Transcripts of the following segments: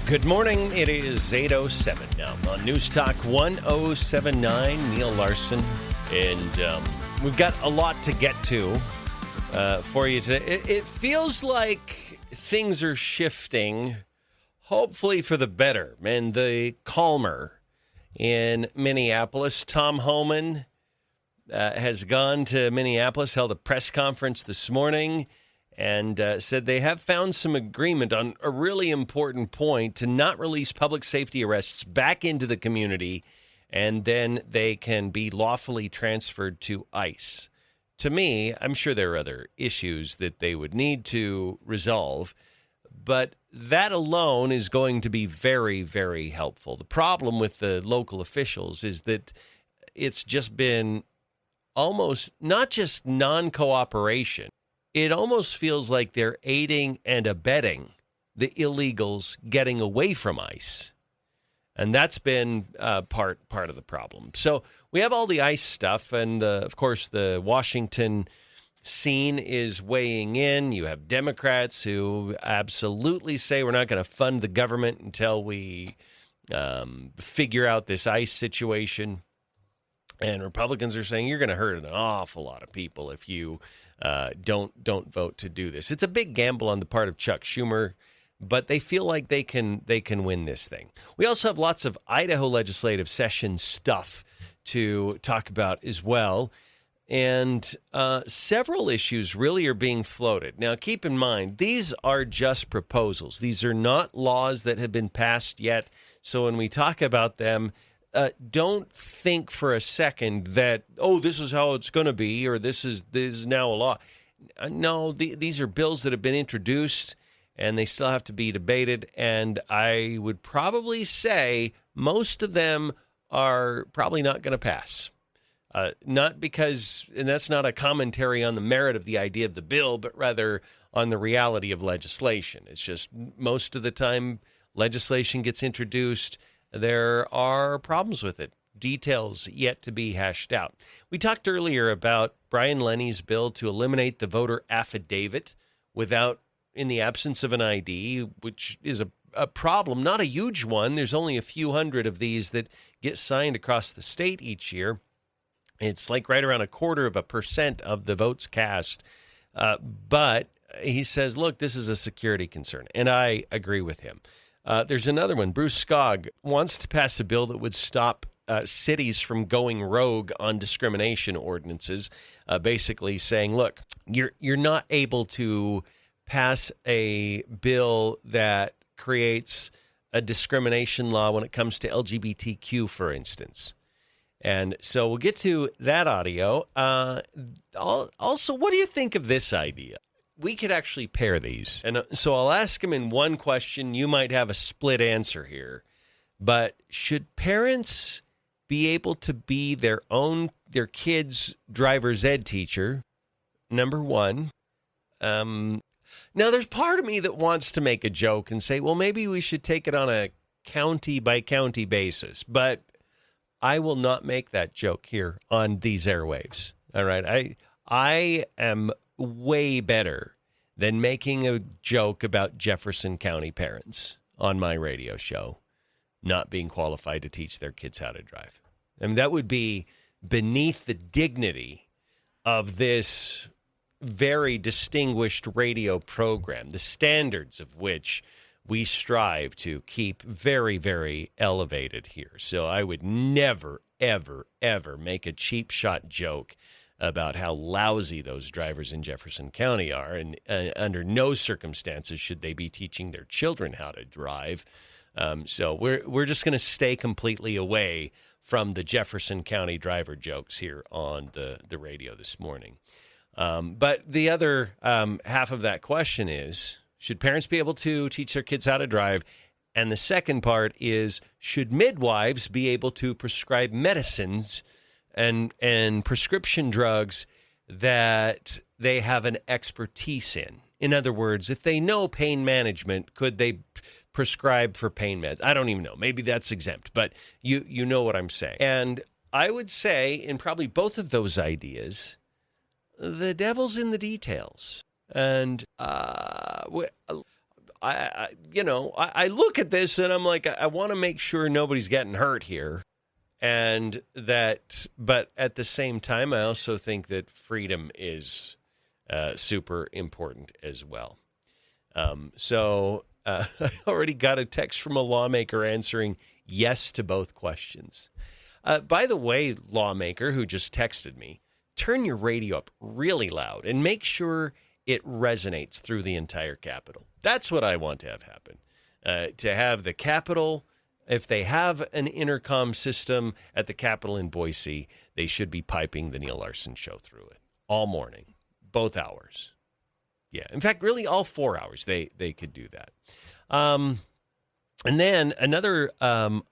Good morning. It is 8:07 now on News Talk 1079. Neil Larson. And we've got a lot to get to for you today. It feels like things are shifting, hopefully for the better and the calmer in Minneapolis. Tom Homan has gone to Minneapolis, held a press conference this morning, and said they have found some agreement on a really important point to not release public safety arrests back into the community, and then they can be lawfully transferred to ICE. To me, I'm sure there are other issues that they would need to resolve, but that alone is going to be very, very helpful. The problem with the local officials is that it's just been almost not just non-cooperation. It almost feels like they're aiding and abetting the illegals getting away from ICE. And that's been part of the problem. So we have all the ICE stuff, and of course the Washington scene is weighing in. You have Democrats who absolutely say we're not going to fund the government until we figure out this ICE situation. And Republicans are saying you're going to hurt an awful lot of people if you don't vote to do this. It's a big gamble on the part of Chuck Schumer, but they feel like they can win this thing. We also have lots of Idaho legislative session stuff to talk about as well. And several issues really are being floated. Now, keep in mind, these are just proposals. These are not laws that have been passed yet. So when we talk about them, don't think for a second that, this is how it's going to be, or this is now a law. No, these are bills that have been introduced, and they still have to be debated. And I would probably say most of them are probably not going to pass. Not because, and that's not a commentary on the merit of the idea of the bill, but rather on the reality of legislation. It's just most of the time legislation gets introduced, there are problems with it. Details yet to be hashed out. We talked earlier about Brian Lenny's bill to eliminate the voter affidavit in the absence of an ID, which is a problem, not a huge one. There's only a few hundred of these that get signed across the state each year. It's like right around 0.25% of the votes cast. But he says, look, this is a security concern. And I agree with him. There's another one. Bruce Skog wants to pass a bill that would stop cities from going rogue on discrimination ordinances, basically saying, look, you're not able to pass a bill that creates a discrimination law when it comes to LGBTQ, for instance. And so we'll get to that audio. Also, what do you think of this idea? We could actually pair these. And so I'll ask him in one question. You might have a split answer here. But should parents be able to be their kids' driver's ed teacher? Number one. Now, there's part of me that wants to make a joke and say, well, maybe we should take it on a county-by-county basis. But I will not make that joke here on these airwaves. All right? I am way better than making a joke about Jefferson County parents on my radio show not being qualified to teach their kids how to drive. I mean, that would be beneath the dignity of this very distinguished radio program, the standards of which we strive to keep very, very elevated here. So I would never, ever, ever make a cheap shot joke about how lousy those drivers in Jefferson County are, and under no circumstances should they be teaching their children how to drive. So we're just going to stay completely away from the Jefferson County driver jokes here on the radio this morning. But the other half of that question is, should parents be able to teach their kids how to drive? And the second part is, should midwives be able to prescribe medicines and prescription drugs that they have an expertise in? In other words, if they know pain management, could they prescribe for pain meds? I don't even know. Maybe that's exempt, but you know what I'm saying. And I would say in probably both of those ideas, the devil's in the details. And I look at this and I'm like, I want to make sure nobody's getting hurt here. And but at the same time, I also think that freedom is super important as well. I already got a text from a lawmaker answering yes to both questions. By the way, lawmaker who just texted me, turn your radio up really loud and make sure it resonates through the entire Capitol. That's what I want to have happen. To have the Capitol, if they have an intercom system at the Capitol in Boise, they should be piping the Neil Larson show through it all morning, both hours. Yeah, in fact, really all 4 hours they could do that. And then another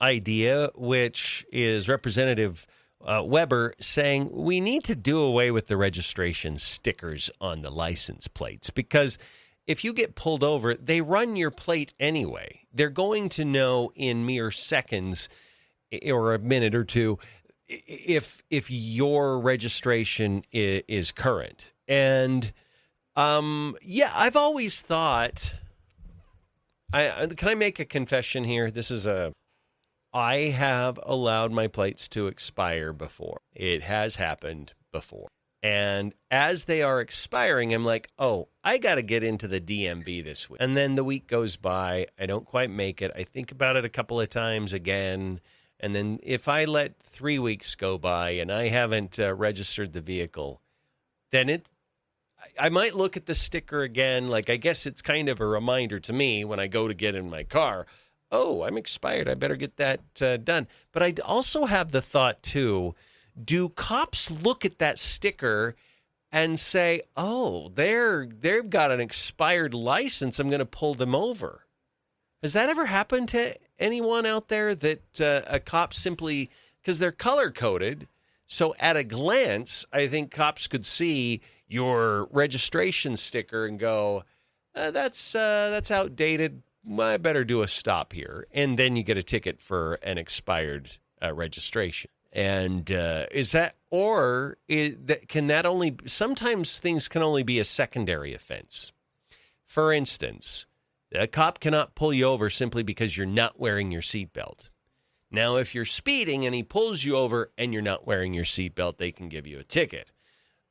idea, which is Representative Weber saying we need to do away with the registration stickers on the license plates because if you get pulled over, they run your plate anyway. They're going to know in mere seconds or a minute or two if your registration is current. And I've always thought. Can I make a confession here? I have allowed my plates to expire before. It has happened before. And as they are expiring, I'm like, oh, I got to get into the DMV this week. And then the week goes by. I don't quite make it. I think about it a couple of times again. And then if I let 3 weeks go by and I haven't registered the vehicle, then I might look at the sticker again. Like, I guess it's kind of a reminder to me when I go to get in my car, oh, I'm expired. I better get that done. But I also have the thought, too, do cops look at that sticker and say, oh, they've got an expired license, I'm going to pull them over? Has that ever happened to anyone out there that a cop simply, because they're color-coded, so at a glance, I think cops could see your registration sticker and go, that's outdated. I better do a stop here. And then you get a ticket for an expired registration. And sometimes things can only be a secondary offense. For instance, a cop cannot pull you over simply because you're not wearing your seatbelt. Now, if you're speeding and he pulls you over and you're not wearing your seatbelt, they can give you a ticket.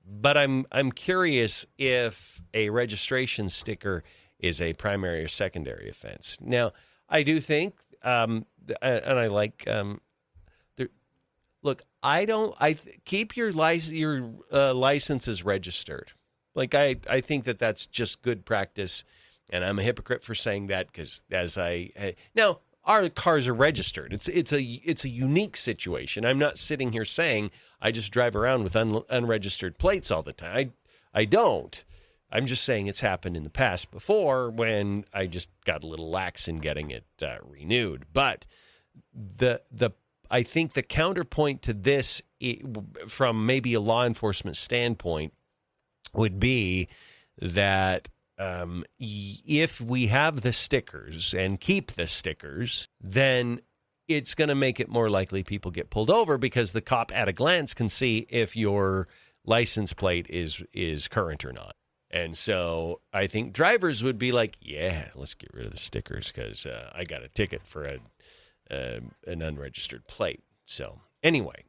But I'm curious if a registration sticker is a primary or secondary offense. Now, I do think, and I like. Look, keep your licenses registered. Like I think that's just good practice, and I'm a hypocrite for saying that because now. Our cars are registered. It's a unique situation. I'm not sitting here saying I just drive around with unregistered plates all the time. I don't. I'm just saying it's happened in the past before when I just got a little lax in getting it renewed. But I think the counterpoint to this, from maybe a law enforcement standpoint, would be that if we have the stickers and keep the stickers, then it's going to make it more likely people get pulled over because the cop at a glance can see if your license plate is current or not. And so I think drivers would be like, yeah, let's get rid of the stickers because I got a ticket for an unregistered plate. So anyway,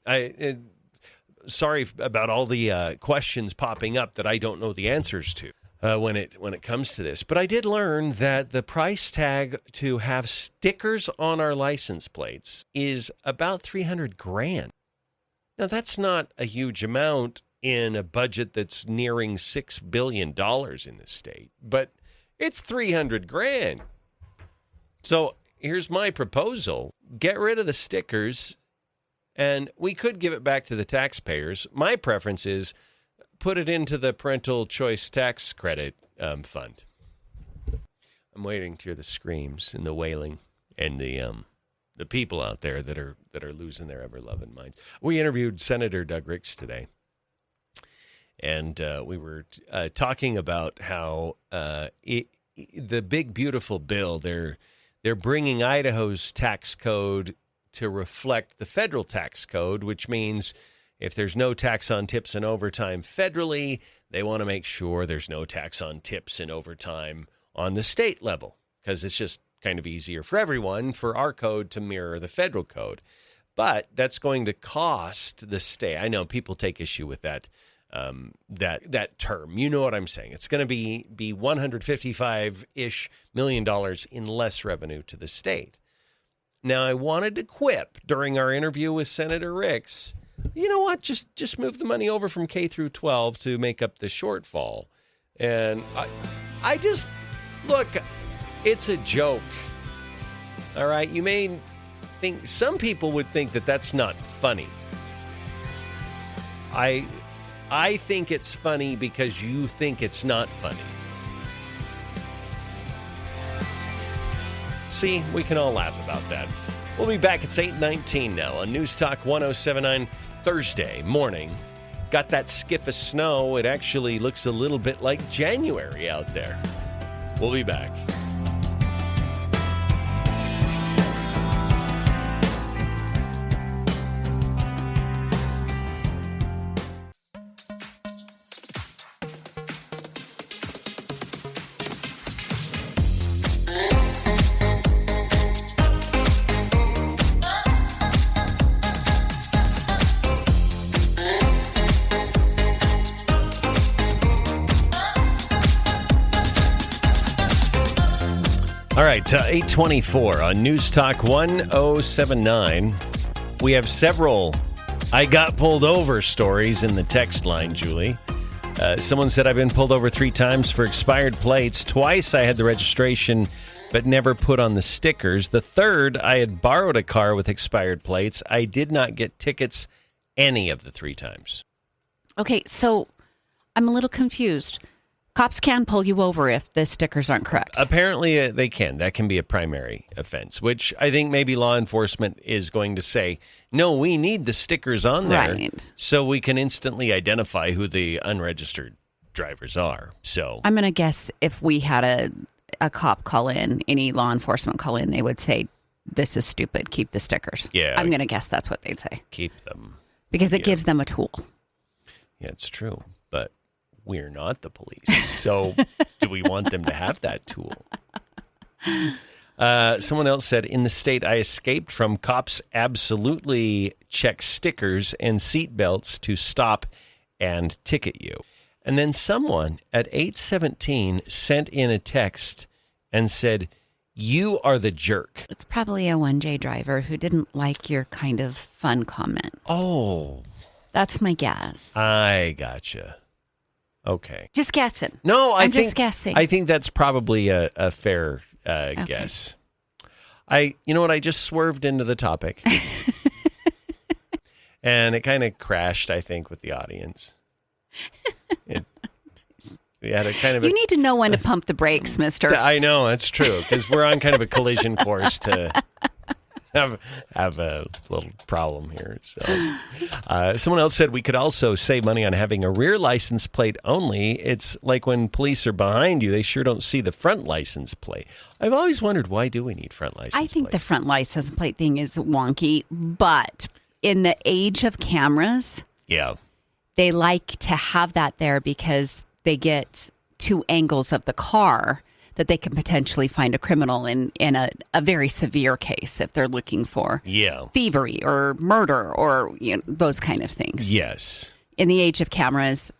sorry about all the questions popping up that I don't know the answers to. When it comes to this. But I did learn that the price tag to have stickers on our license plates is about $300,000. Now, that's not a huge amount in a budget that's nearing $6 billion in this state, but it's $300,000. So here's my proposal. Get rid of the stickers, and we could give it back to the taxpayers. My preference is put it into the parental choice tax credit fund. I'm waiting to hear the screams and the wailing and the people out there that are losing their ever-loving minds. We interviewed Senator Doug Ricks today, and we were talking about how the big beautiful bill, they're bringing Idaho's tax code to reflect the federal tax code, which means if there's no tax on tips and overtime federally, they want to make sure there's no tax on tips and overtime on the state level. because it's just kind of easier for everyone for our code to mirror the federal code. But that's going to cost the state. I know people take issue with that that term. You know what I'm saying. It's going to be $155-ish million in less revenue to the state. Now, I wanted to quip during our interview with Senator Ricks, you know what, just move the money over from K through 12 to make up the shortfall. And I just, look, it's a joke. All right, you may think, some people would think that that's not funny. I think it's funny because you think it's not funny. See, we can all laugh about that. We'll be back. It's 8:19 now on News Talk 1079 Thursday morning. Got that skiff of snow. It actually looks a little bit like January out there. We'll be back. All right, 8:24 on News Talk 1079. We have several I got pulled over stories in the text line, Julie. Someone said, I've been pulled over 3 times for expired plates. Twice I had the registration but never put on the stickers. The third, I had borrowed a car with expired plates. I did not get tickets any of the 3 times. Okay, so I'm a little confused. Cops can pull you over if the stickers aren't correct. Apparently, they can. That can be a primary offense, which I think maybe law enforcement is going to say, no, we need the stickers on there so we can instantly identify who the unregistered drivers are. So I'm going to guess if we had a cop call in, any law enforcement call in, they would say, this is stupid. Keep the stickers. Yeah. I'm going to guess that's what they'd say. Keep them. Because it gives them a tool. Yeah, it's true. But we're not the police. So do we want them to have that tool? Someone else said, in the state I escaped from, cops absolutely check stickers and seat belts to stop and ticket you. And then someone at 8:17 sent in a text and said, you are the jerk. It's probably a 1J driver who didn't like your kind of fun comment. Oh. That's my guess. I gotcha. Okay. Just guessing. No, I'm just guessing. I think that's probably a fair guess. You know what? I just swerved into the topic. And it kind of crashed, I think, with the audience. We had a kind of you need to know when to pump the brakes, mister. I know, that's true, because we're on kind of a collision course to have a little problem here. So, someone else said we could also save money on having a rear license plate only. It's like when police are behind you, they sure don't see the front license plate. I've always wondered, why do we need front license plates? I think the front license plate thing is wonky, but in the age of cameras, they like to have that there because they get 2 angles of the car that they can potentially find a criminal in a very severe case if they're looking for thievery or murder or those kind of things. Yes. In the age of cameras,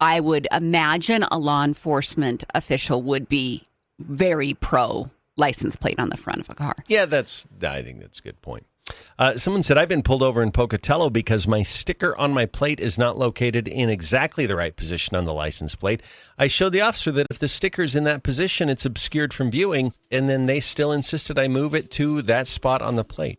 I would imagine a law enforcement official would be very pro license plate on the front of a car. Yeah, I think that's a good point. Someone said, I've been pulled over in Pocatello because my sticker on my plate is not located in exactly the right position on the license plate. I showed the officer that if the sticker's in that position, it's obscured from viewing, and then they still insisted I move it to that spot on the plate.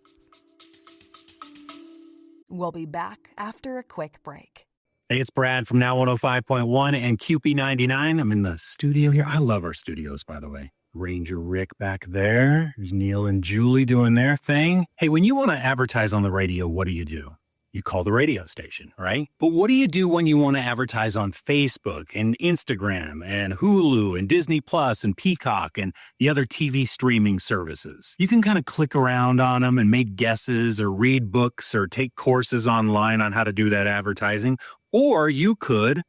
We'll be back after a quick break. Hey, it's Brad from Now 105.1 and QP99. I'm in the studio here. I love our studios, by the way. Ranger Rick back there. There's Neil and Julie doing their thing. Hey, when you want to advertise on the radio, what do? You call the radio station, right? But what do you do when you want to advertise on Facebook and Instagram and Hulu and Disney Plus and Peacock and the other TV streaming services? You can kind of click around on them and make guesses or read books or take courses online on how to do that advertising. Or you could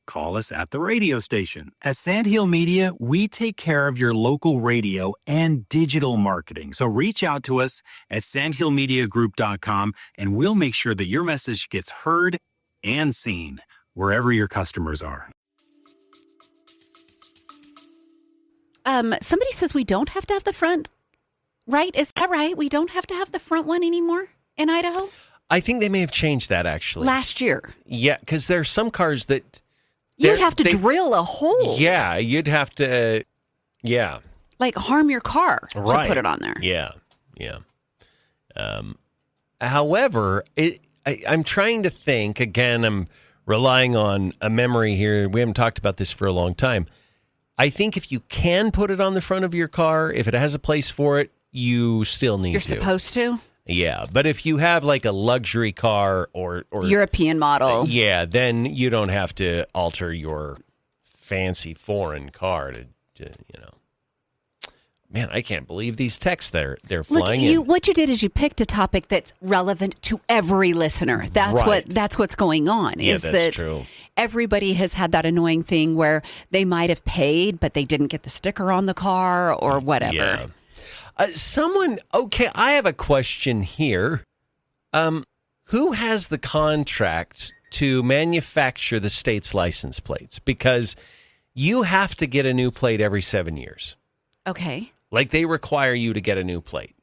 call us at the radio station. At Sandhill Media, we take care of your local radio and digital marketing. So reach out to us at sandhillmediagroup.com and we'll make sure that your message gets heard and seen wherever your customers are. Somebody says we don't have to have the front, right? Is that right? We don't have to have the front one anymore in Idaho? I think they may have changed that, actually. Last year. Yeah, because there are some cars that... You'd have to drill a hole. Yeah, you'd have to... Yeah. Like harm your car to put it on there. Yeah. However, I'm trying to think, again, I'm relying on a memory here. We haven't talked about this for a long time. I think if you can put it on the front of your car, if it has a place for it, you still need to. You're supposed to? Yeah, but if you have like a luxury car or European model. Yeah, then you don't have to alter your fancy foreign car to Man, I can't believe these texts they're flying in. What you did is you picked a topic that's relevant to every listener. That's what's going on. Yeah, is that's that true. Everybody has had that annoying thing where they might have paid, but they didn't get the sticker on the car or whatever. Yeah. I have a question here. Who has the contract to manufacture the state's license plates? Because you have to get a new plate every 7 years. Okay. Like they require you to get a new plate.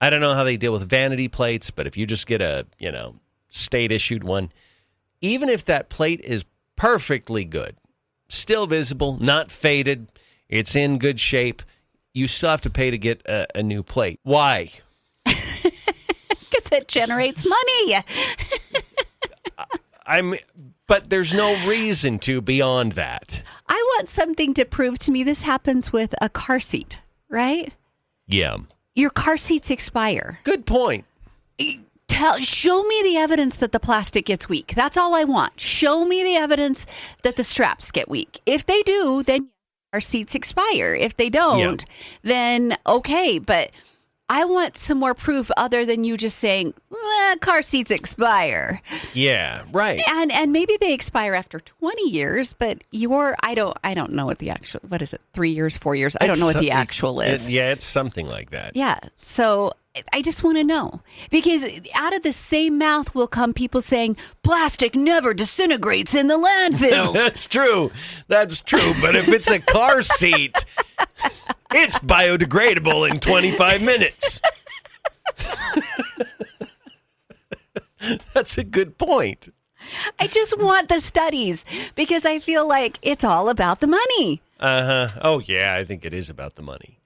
I don't know how they deal with vanity plates, but if you just get a, state issued one, even if that plate is perfectly good, still visible, not faded, it's in good shape, you still have to pay to get a new plate. Why? Because it generates money. But there's no reason to beyond that. I want something to prove to me this happens with a car seat, right? Yeah. Your car seats expire. Good point. Show me the evidence that the plastic gets weak. That's all I want. Show me the evidence that the straps get weak. If they do, then our seats expire. If they don't, then okay. But I want some more proof other than you just saying, car seats expire. Yeah, right. And maybe they expire after 20 years, but I don't know what the actual, what is it, 3 years, 4 years? I don't know what the actual is. It's something like that. Yeah, so I just want to know. Because out of the same mouth will come people saying, plastic never disintegrates in the landfills. That's true. But if it's a car seat, it's biodegradable in 25 minutes. That's a good point. I just want the studies because I feel like it's all about the money. Oh, yeah, I think it is about the money.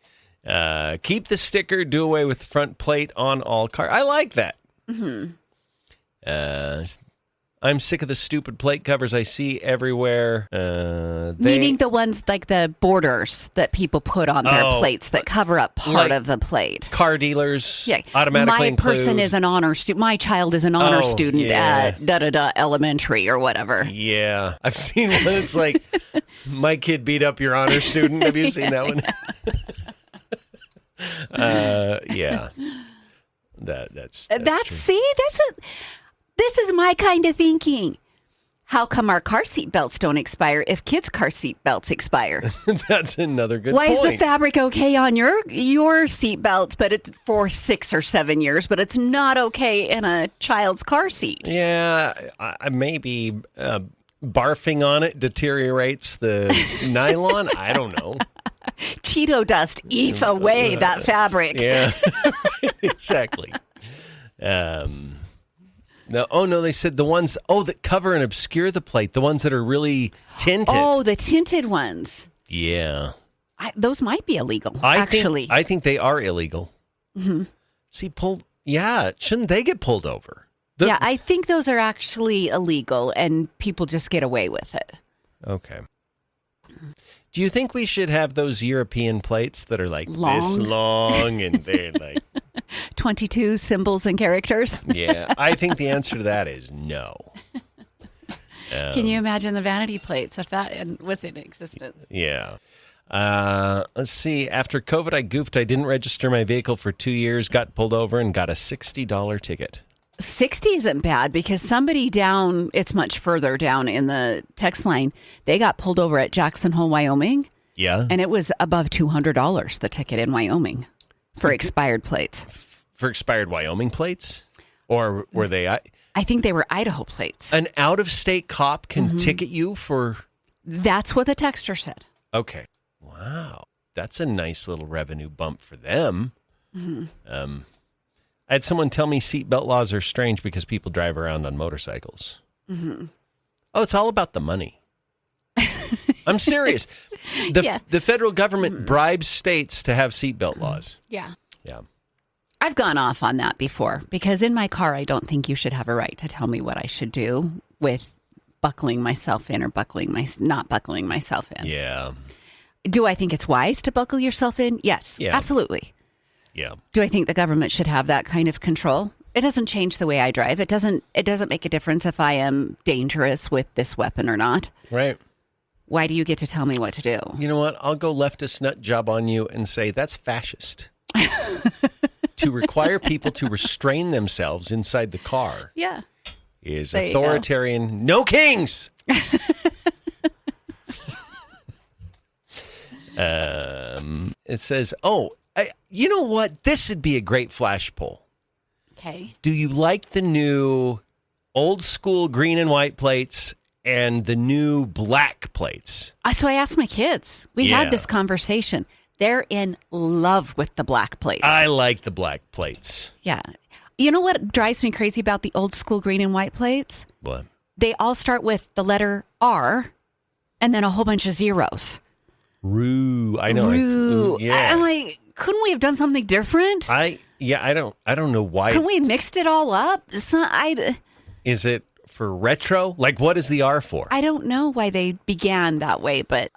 Keep the sticker, do away with the front plate on all cars. I like that. Mm-hmm. I'm sick of the stupid plate covers I see everywhere. Meaning the ones like the borders that people put on their plates that cover up part of the plate. Car dealers automatically include. My child is an honor student at elementary or whatever. Yeah. I've seen one that's like, my kid beat up your honor student. Have you seen that one? Yeah. That's true. This is my kind of thinking. How come our car seat belts don't expire if kids' car seat belts expire? That's another good point. Why is the fabric okay on your seat belts, but it's for 6 or 7 years, but it's not okay in a child's car seat? Yeah, maybe barfing on it deteriorates the nylon. I don't know. Cheeto dust eats away that fabric. Yeah, exactly. No, they said the ones, that cover and obscure the plate, the ones that are really tinted. Oh, the tinted ones. Yeah. Those might be illegal, actually. I think they are illegal. Mm-hmm. See, shouldn't they get pulled over? I think those are actually illegal, and people just get away with it. Okay. Do you think we should have those European plates that are like this long and they're like 22 symbols and characters? Yeah, I think the answer to that is no. Can you imagine the vanity plates if that was in existence? Yeah. Let's see. After COVID, I goofed. I didn't register my vehicle for 2 years, got pulled over, and got a $60 ticket. 60 isn't bad because somebody down, it's much further down in the text line, they got pulled over at Jackson Hole, Wyoming. Yeah. And it was above $200, the ticket in Wyoming for expired plates. For expired Wyoming plates? Or were they? I think they were Idaho plates. An out-of-state cop can ticket you for? That's what the texter said. Okay. Wow. That's a nice little revenue bump for them. I had someone tell me seatbelt laws are strange because people drive around on motorcycles. Oh, it's all about the money. I'm serious. The federal government bribes states to have seatbelt laws. Yeah. Yeah. I've gone off on that before because in my car, I don't think you should have a right to tell me what I should do with buckling myself in or not buckling myself in. Yeah. Do I think it's wise to buckle yourself in? Yes, absolutely. Yeah. Do I think the government should have that kind of control? It doesn't change the way I drive. It doesn't make a difference if I am dangerous with this weapon or not. Right. Why do you get to tell me what to do? You know what? I'll go leftist nut job on you and say that's fascist. To require people to restrain themselves inside the car is authoritarian. No kings! It says, you know what? This would be a great flash poll. Okay. Do you like the new old school green and white plates and the new black plates? So I asked my kids. We had this conversation. They're in love with the black plates. I like the black plates. Yeah. You know what drives me crazy about the old school green and white plates? What? They all start with the letter R and then a whole bunch of zeros. Roo. I know. Roo. Yeah. I'm like, couldn't we have done something different? I don't know why. Couldn't we have mixed it all up? Is it for retro? Like, what is the R for? I don't know why they began that way, but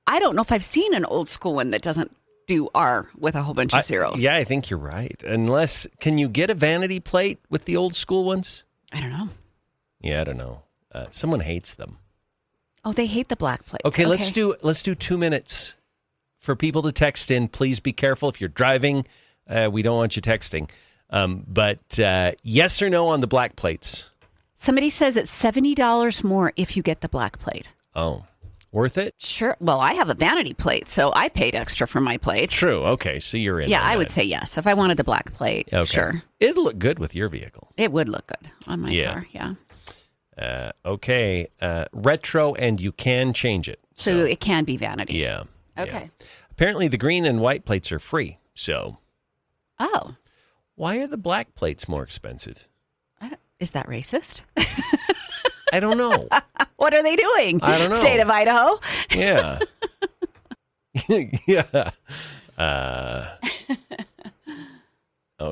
I don't know if I've seen an old school one that doesn't do R with a whole bunch of zeros. Yeah, I think you're right. Unless, can you get a vanity plate with the old school ones? I don't know. Yeah, I don't know. Someone hates them. Oh, they hate the black plates. Okay, let's do 2 minutes for people to text in. Please be careful if you're driving. We don't want you texting. But yes or no on the black plates? Somebody says it's $70 more if you get the black plate. Oh, worth it? Sure. Well, I have a vanity plate, so I paid extra for my plate. True. Okay, so you're in. Yeah, I would say yes. If I wanted the black plate, sure. It'd look good with your vehicle. It would look good on my car, yeah. Okay. Retro, and you can change it. So it can be vanity. Yeah. Okay. Yeah. Apparently, the green and white plates are free. So. Oh. Why are the black plates more expensive? Is that racist? I don't know. What are they doing? I don't know. State of Idaho? Yeah. Yeah.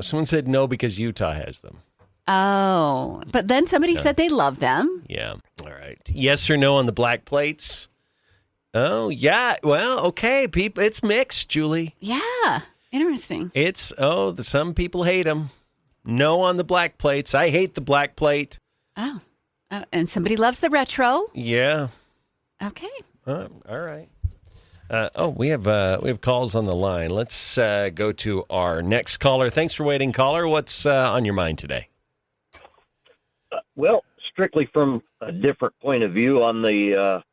Someone said no because Utah has them. Oh, but then somebody said they love them. Yeah. All right. Yes or no on the black plates? Oh, yeah. Well, okay. People, it's mixed, Julie. Yeah. Interesting. Some people hate them. No on the black plates. I hate the black plate. Oh. And somebody loves the retro. Yeah. Okay. All right. We have calls on the line. Let's go to our next caller. Thanks for waiting, caller. What's on your mind today? Well, strictly from a different point of view on the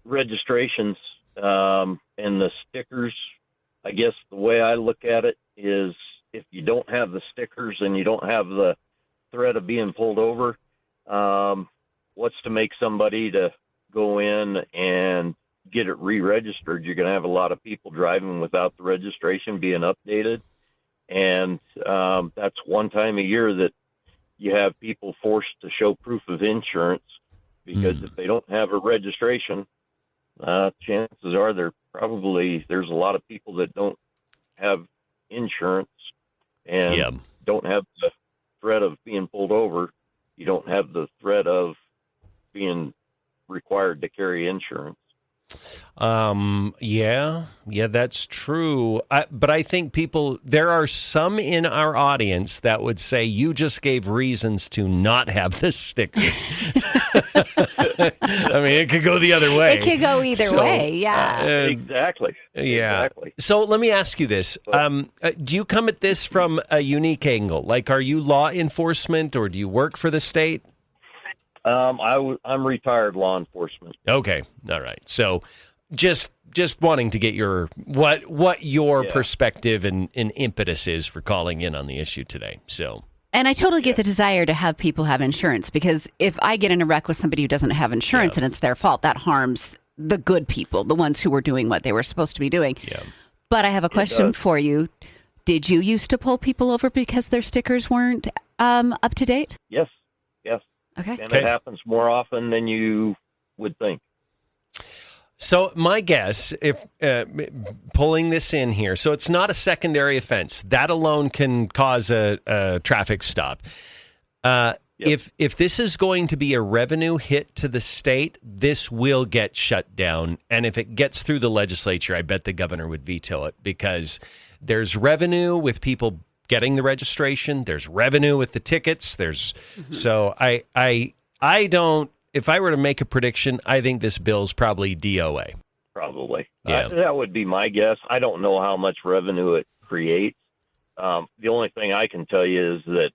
registrations and the stickers, I guess the way I look at it is if you don't have the stickers and you don't have the threat of being pulled over, what's to make somebody to go in and get it re-registered? You're going to have a lot of people driving without the registration being updated. And that's one time a year that you have people forced to show proof of insurance because if they don't have a registration, chances are there's a lot of people that don't have insurance and don't have the threat of being pulled over. You don't have the threat of being required to carry insurance. Yeah, that's true. But I think there are some in our audience that would say you just gave reasons to not have this sticker. I mean, it could go the other way. It could go either way, yeah. Exactly. Yeah. Exactly. So let me ask you this. Do you come at this from a unique angle? Like, are you law enforcement or do you work for the state? I'm retired law enforcement. Okay. All right. So just wanting to get what your perspective and impetus is for calling in on the issue today. So. And I totally get the desire to have people have insurance, because if I get in a wreck with somebody who doesn't have insurance and it's their fault, that harms the good people, the ones who were doing what they were supposed to be doing. Yeah. But I have a question for you. Did you used to pull people over because their stickers weren't up to date? Yes. Okay. And it happens more often than you would think. So my guess, if pulling this in here, so it's not a secondary offense. That alone can cause a traffic stop. If this is going to be a revenue hit to the state, this will get shut down. And if it gets through the legislature, I bet the governor would veto it, because there's revenue with people getting the registration. There's revenue with the tickets. So I don't. If I were to make a prediction, I think this bill's probably DOA. Probably. Yeah. That would be my guess. I don't know how much revenue it creates. The only thing I can tell you is that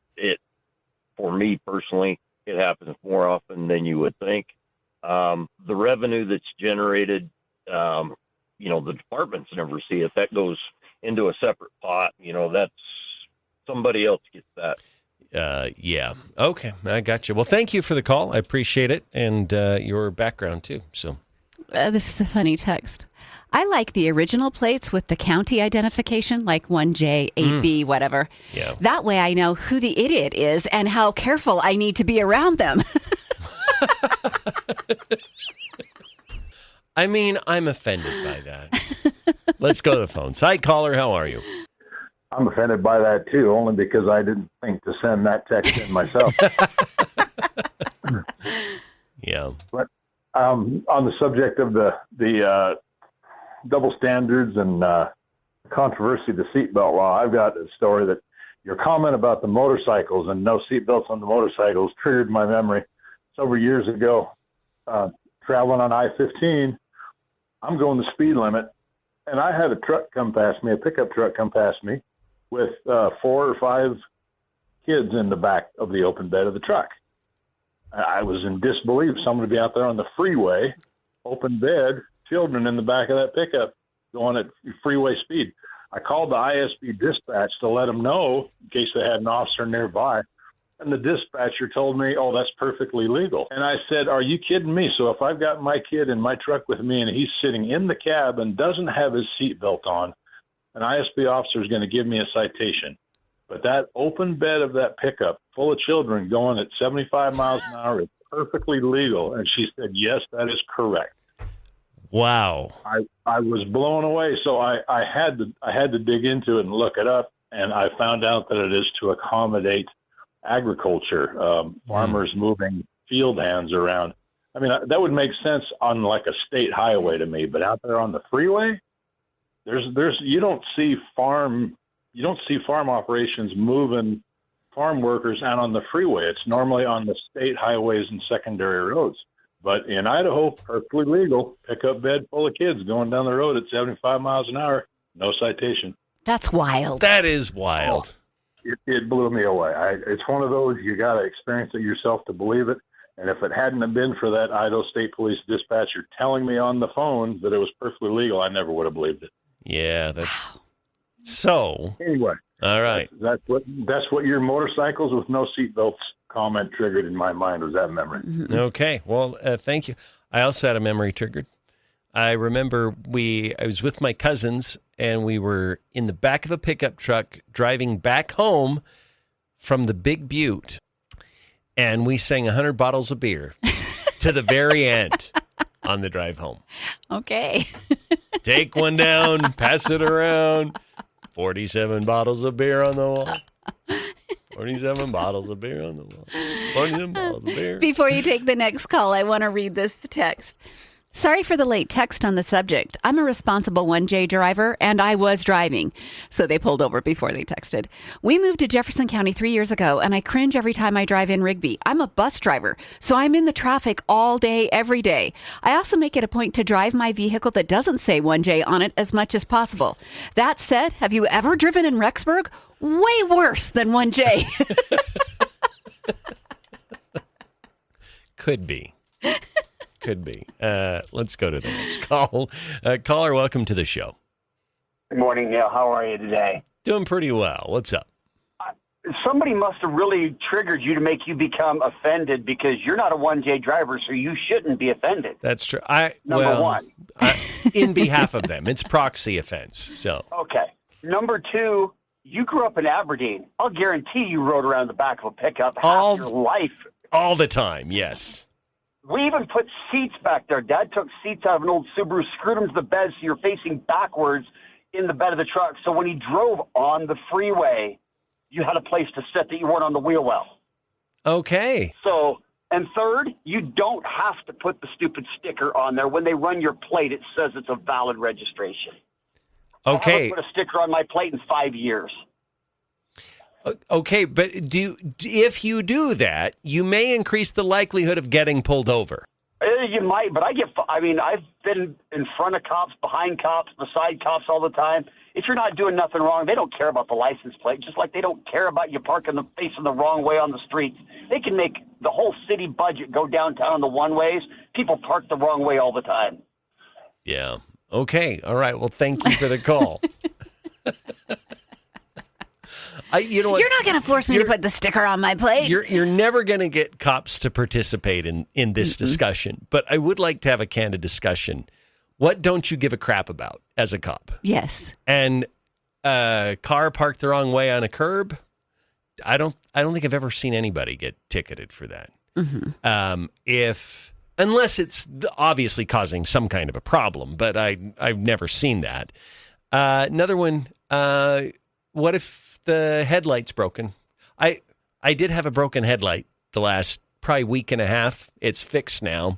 for me personally, it happens more often than you would think. The revenue that's generated, the departments never see it. That goes into a separate pot. That's somebody else gets that. Yeah. Okay. I got you. Well, thank you for the call. I appreciate it. And your background too. So this is a funny text. I like the original plates with the county identification, like 1J, 8B, whatever. Yeah. That way I know who the idiot is and how careful I need to be around them. I mean, I'm offended by that. Let's go to the phone. Side caller, how are you? I'm offended by that too, only because I didn't think to send that text in myself. Yeah. But on the subject of the double standards and controversy of the seatbelt law, I've got a story that your comment about the motorcycles and no seatbelts on the motorcycles triggered my memory. Several years ago, traveling on I-15, I'm going the speed limit, and I had a truck come past me, a pickup truck come past me, with 4 or 5 kids in the back of the open bed of the truck. I was in disbelief. Someone would be out there on the freeway, open bed, children in the back of that pickup going at freeway speed. I called the ISB dispatch to let them know in case they had an officer nearby. And the dispatcher told me, oh, that's perfectly legal. And I said, are you kidding me? So if I've got my kid in my truck with me and he's sitting in the cab and doesn't have his seatbelt on, an ISB officer is going to give me a citation. But that open bed of that pickup full of children going at 75 miles an hour is perfectly legal. And she said, yes, that is correct. Wow. I was blown away. So I had to dig into it and look it up. And I found out that it is to accommodate agriculture, farmers moving field hands around. I mean, that would make sense on like a state highway to me, but out there on the freeway, you don't see farm operations moving farm workers out on the freeway. It's normally on the state highways and secondary roads. But in Idaho, perfectly legal, pickup bed full of kids going down the road at 75 miles an hour, no citation. That's wild. That is wild. It blew me away. It's one of those, you got to experience it yourself to believe it. And if it hadn't have been for that Idaho State Police dispatcher telling me on the phone that it was perfectly legal, I never would have believed it. Yeah, that's so. Anyway, all right. That's what your motorcycles with no seatbelts comment triggered in my mind, was that memory. Mm-hmm. Okay. Well, thank you. I also had a memory triggered. I remember I was with my cousins, and we were in the back of a pickup truck driving back home from the Big Butte, and we sang 100 bottles of beer to the very end on the drive home. Okay. Take one down, pass it around. 47 bottles of beer on the wall. 47 bottles of beer on the wall. 47 bottles of beer. Before you take the next call, I want to read this text. Sorry for the late text on the subject. I'm a responsible 1J driver, and I was driving. So they pulled over before they texted. We moved to Jefferson County 3 years ago, and I cringe every time I drive in Rigby. I'm a bus driver, so I'm in the traffic all day, every day. I also make it a point to drive my vehicle that doesn't say 1J on it as much as possible. That said, have you ever driven in Rexburg? Way worse than 1J. Could be. Could be. Let's go to the next call. Caller, welcome to the show. Good morning, Neil. How are you today? Doing pretty well. What's up? Somebody must have really triggered you to make you become offended because you're not a 1J driver, so you shouldn't be offended. That's true. Number one. In behalf of them, it's proxy offense. So Okay. Number two, you grew up in Aberdeen. I'll guarantee you rode around the back of a pickup half your life. All the time, yes. We even put seats back there. Dad took seats out of an old Subaru, screwed them to the bed so you're facing backwards in the bed of the truck. So when he drove on the freeway, you had a place to sit that you weren't on the wheel well. Okay. So, and third, you don't have to put the stupid sticker on there. When they run your plate, it says it's a valid registration. Okay. I haven't put a sticker on my plate in 5 years. Okay, but if you do that, you may increase the likelihood of getting pulled over. You might, but I've been in front of cops, behind cops, beside cops all the time. If you're not doing nothing wrong, they don't care about the license plate, just like they don't care about you facing the wrong way on the streets. They can make the whole city budget go downtown on the one-ways. People park the wrong way all the time. Yeah. Okay. All right. Well, thank you for the call. You know what? You're not going to force me to put the sticker on my plate. You're never going to get cops to participate in this discussion, but I would like to have a candid discussion. What don't you give a crap about as a cop? Yes. And a car parked the wrong way on a curb? I don't think I've ever seen anybody get ticketed for that. Unless it's obviously causing some kind of a problem, but I've never seen that. Another one, what if the headlight's broken? I did have a broken headlight the last probably week and a half. It's fixed now,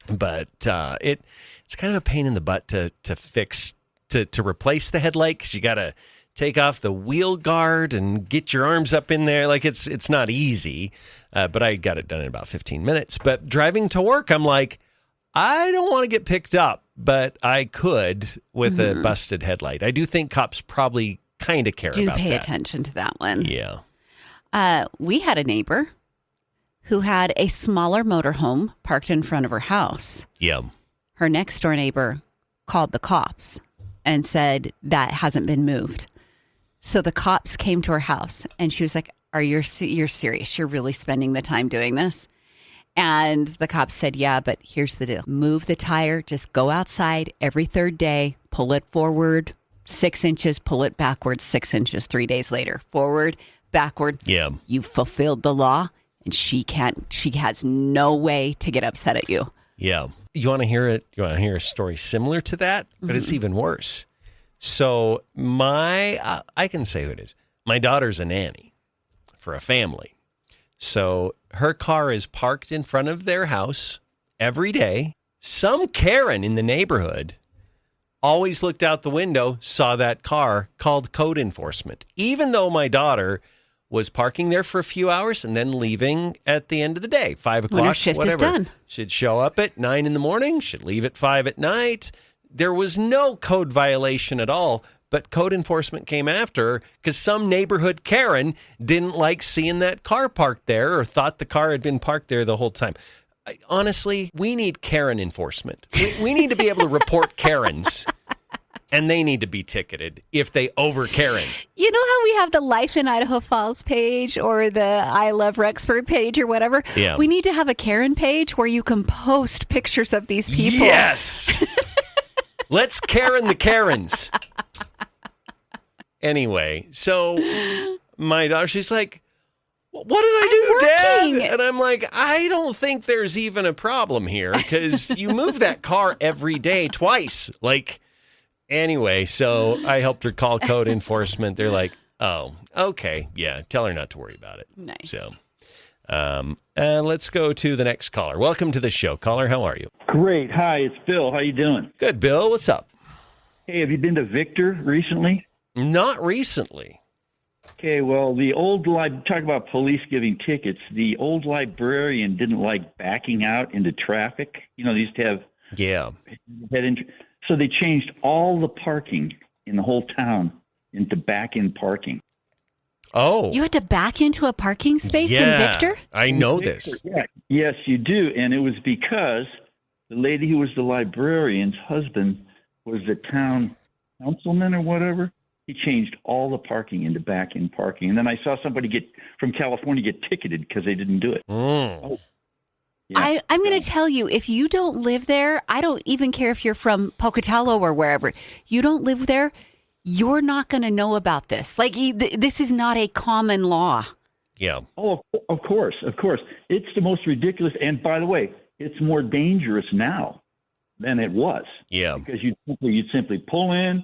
but it's kind of a pain in the butt to fix to replace the headlight because you got to take off the wheel guard and get your arms up in there. Like it's not easy, but I got it done in about 15 minutes. But driving to work, I'm like, I don't want to get picked up, but I could with a busted headlight. I do think cops probably kind of care about that. Do pay attention to that one. Yeah. We had a neighbor who had a smaller motorhome parked in front of her house. Yeah. Her next door neighbor called the cops and said that hasn't been moved. So the cops came to her house and she was like, you're serious? You're really spending the time doing this? And the cops said, yeah, but here's the deal. Move the tire. Just go outside every third day, pull it forward 6 inches, pull it backwards 6 inches 3 days later. Forward, backward. Yeah. You fulfilled the law, and she has no way to get upset at you. Yeah. You want to hear it? You want to hear a story similar to that? But it's even worse. So I can say who it is. My daughter's a nanny for a family. So her car is parked in front of their house every day. Some Karen in the neighborhood always looked out the window, saw that car, called code enforcement, even though my daughter was parking there for a few hours and then leaving at the end of the day, 5 o'clock, when her shift whatever. Is done. She'd show up at 9 in the morning. She'd leave at 5 at night. There was no code violation at all, but code enforcement came after her because some neighborhood Karen didn't like seeing that car parked there or thought the car had been parked there the whole time. Honestly, we need Karen enforcement. We need to be able to report Karens, and they need to be ticketed if they over Karen. You know how we have the Life in Idaho Falls page or the I Love Rexburg page or whatever? Yeah. We need to have a Karen page where you can post pictures of these people. Yes. Let's Karen the Karens. Anyway, so my daughter, she's like, what did I do, Dad? And I'm like, I don't think there's even a problem here because you move that car every day twice. Like, anyway, so I helped her call code enforcement. They're like, oh, okay. Yeah, tell her not to worry about it. Nice. So Let's go to the next caller. Welcome to the show. Caller, how are you? Great. Hi, it's Bill. How you doing? Good, Bill. What's up? Hey, have you been to Victor recently? Not recently. Okay, well, talk about police giving tickets. The old librarian didn't like backing out into traffic. They used to have... Yeah. So they changed all the parking in the whole town into back-in parking. Oh. You had to back into a parking space in Victor? I know this. Yeah. Yes, you do. And it was because the lady who was the librarian's husband was the town councilman or whatever. He changed all the parking into back-in parking. And then I saw somebody from California get ticketed because they didn't do it. Oh. Yeah. I'm going to tell you, if you don't live there, I don't even care if you're from Pocatello or wherever, you don't live there, you're not going to know about this. Like, this is not a common law. Yeah. Oh, of course. It's the most ridiculous. And by the way, it's more dangerous now than it was. Yeah. Because you'd simply pull in,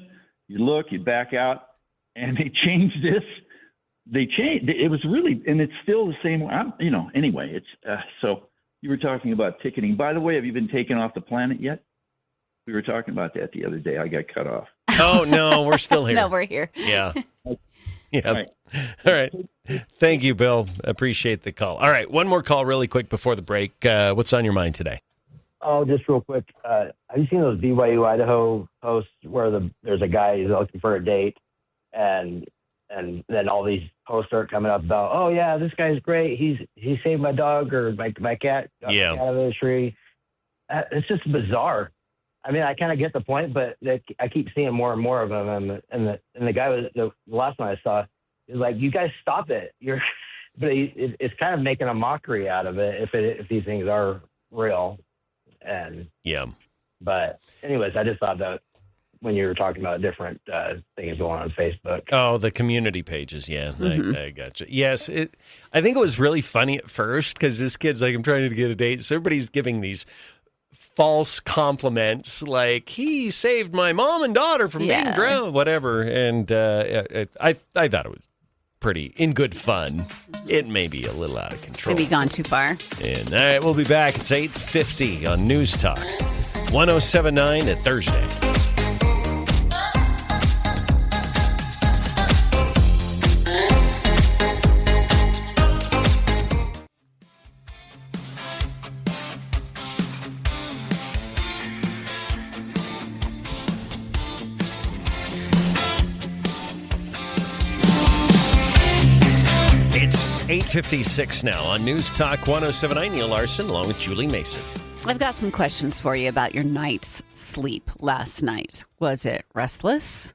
you look, you back out, and they changed this. It was really, and it's still the same. Anyway, it's so you were talking about ticketing. By the way, have you been taken off the planet yet? We were talking about that the other day. I got cut off. Oh, no, we're still here. No, we're here. Yeah. Yeah. All right. Thank you, Bill. Appreciate the call. All right. One more call really quick before the break. What's on your mind today? Oh, just real quick. Have you seen those BYU Idaho posts where there's a guy who's looking for a date and then all these posts start coming up about, oh yeah, this guy's great. He saved my dog or my cat out of the tree. It's just bizarre. I mean, I kind of get the point, but I keep seeing more and more of them. And the guy was the last one I saw is like, you guys stop it. But it's kind of making a mockery out of it if these things are real. And but anyways, I just thought that when you were talking about different things going on Facebook. Oh, the community pages. Yeah, I gotcha. Yes, I think it was really funny at first because this kid's like, I'm trying to get a date. So everybody's giving these false compliments like, he saved my mom and daughter from being drowned, whatever. And I thought it was pretty in good fun. It may be a little out of control. Maybe gone too far. And all right, we'll be back. It's 8:50 on News Talk 107.9 at Thursday. It's 8:56 now on News Talk 107.9. Neil Larson along with Julie Mason. I've got some questions for you about your night's sleep last night. Was it restless?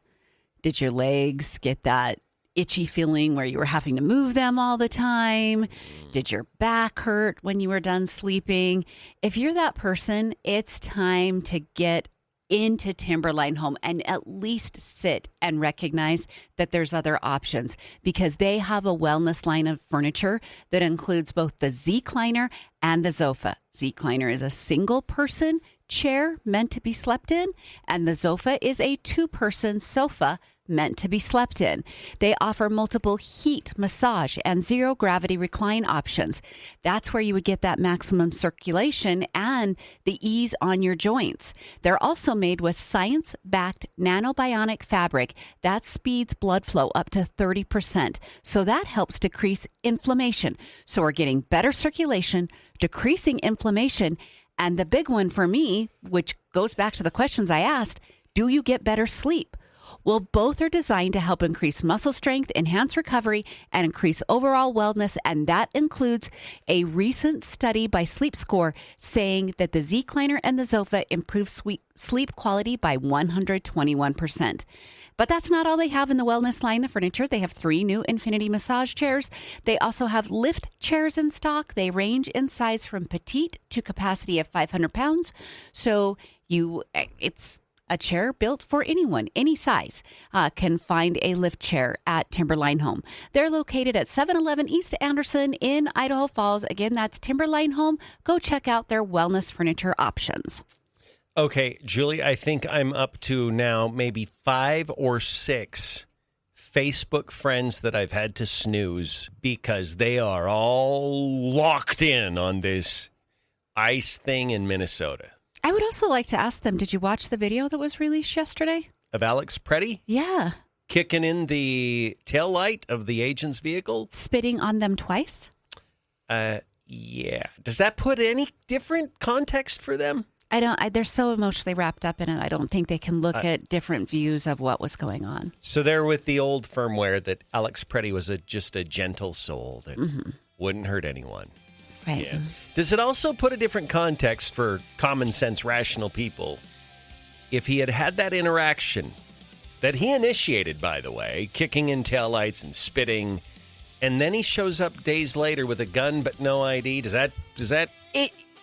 Did your legs get that itchy feeling where you were having to move them all the time? Did your back hurt when you were done sleeping? If you're that person, it's time to get into Timberline Home and at least sit and recognize that there's other options, because they have a wellness line of furniture that includes both the Z-Cliner and the Zofa. Z-Cliner is a single person chair meant to be slept in, and the Zofa is a two-person sofa meant to be slept in. They offer multiple heat, massage, and zero-gravity recline options. That's where you would get that maximum circulation and the ease on your joints. They're also made with science-backed nanobionic fabric that speeds blood flow up to 30%. So that helps decrease inflammation. So we're getting better circulation, decreasing inflammation, and the big one for me, which goes back to the questions I asked, do you get better sleep? Well, both are designed to help increase muscle strength, enhance recovery, and increase overall wellness. And that includes a recent study by Sleep Score saying that the Z-Cliner and the Zofa improve sleep quality by 121%. But that's not all they have in the wellness line of furniture. They have 3 new Infinity massage chairs. They also have lift chairs in stock. They range in size from petite to capacity of 500 pounds. So it's a chair built for anyone, any size, can find a lift chair at Timberline Home. They're located at 711 East Anderson in Idaho Falls. Again, that's Timberline Home. Go check out their wellness furniture options. Okay, Julie, I think I'm up to now maybe 5 or 6 Facebook friends that I've had to snooze because they are all locked in on this ice thing in Minnesota. I would also like to ask them, did you watch the video that was released yesterday? Of Alex Preddy? Yeah. Kicking in the taillight of the agent's vehicle? Spitting on them twice? Yeah. Does that put any different context for them? They're so emotionally wrapped up in it. I don't think they can look at different views of what was going on. So they're with the old firmware that Alex Preddy was just a gentle soul that wouldn't hurt anyone. Right. Yeah. Does it also put a different context for common sense, rational people if he had had that interaction that he initiated, by the way, kicking in taillights and spitting, and then he shows up days later with a gun but no ID? Does that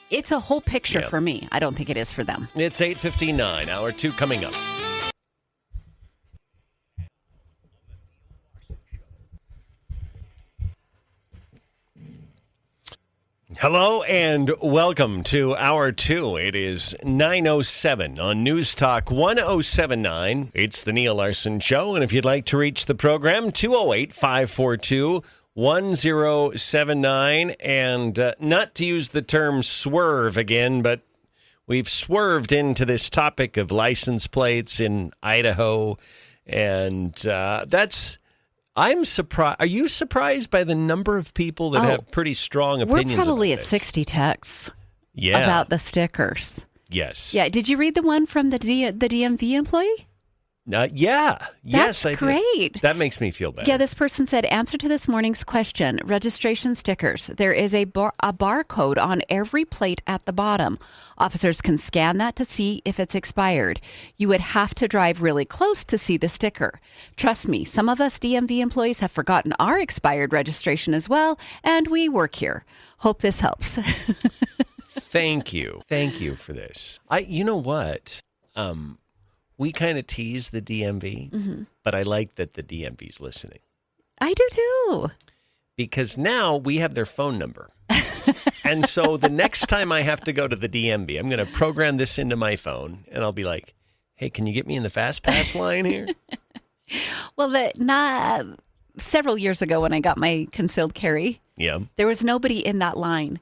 It's a whole picture for me. I don't think it is for them. It's 8:59, hour 2 coming up. Hello and welcome to Hour 2. It is 9:07 on News Talk 1079. It's the Neil Larson Show, and if you'd like to reach the program, 208-542-1079. And not to use the term swerve again, but we've swerved into this topic of license plates in Idaho, and I'm surprised. Are you surprised by the number of people that have pretty strong opinions? We're probably about at this? 60 texts about the stickers. Yes. Yeah. Did you read the one from the DMV employee? Yeah. Yes, I did. Great. That makes me feel better. Yeah, this person said, answer to this morning's question, registration stickers. There is a barcode on every plate at the bottom. Officers can scan that to see if it's expired. You would have to drive really close to see the sticker. Trust me, some of us DMV employees have forgotten our expired registration as well, and we work here. Hope this helps. Thank you. Thank you for this. You know what? We kind of tease the DMV, but I like that the DMV's listening. I do too. Because now we have their phone number. And so the next time I have to go to the DMV, I'm going to program this into my phone, and I'll be like, hey, can you get me in the Fast Pass line here? Well, several years ago when I got my concealed carry, there was nobody in that line,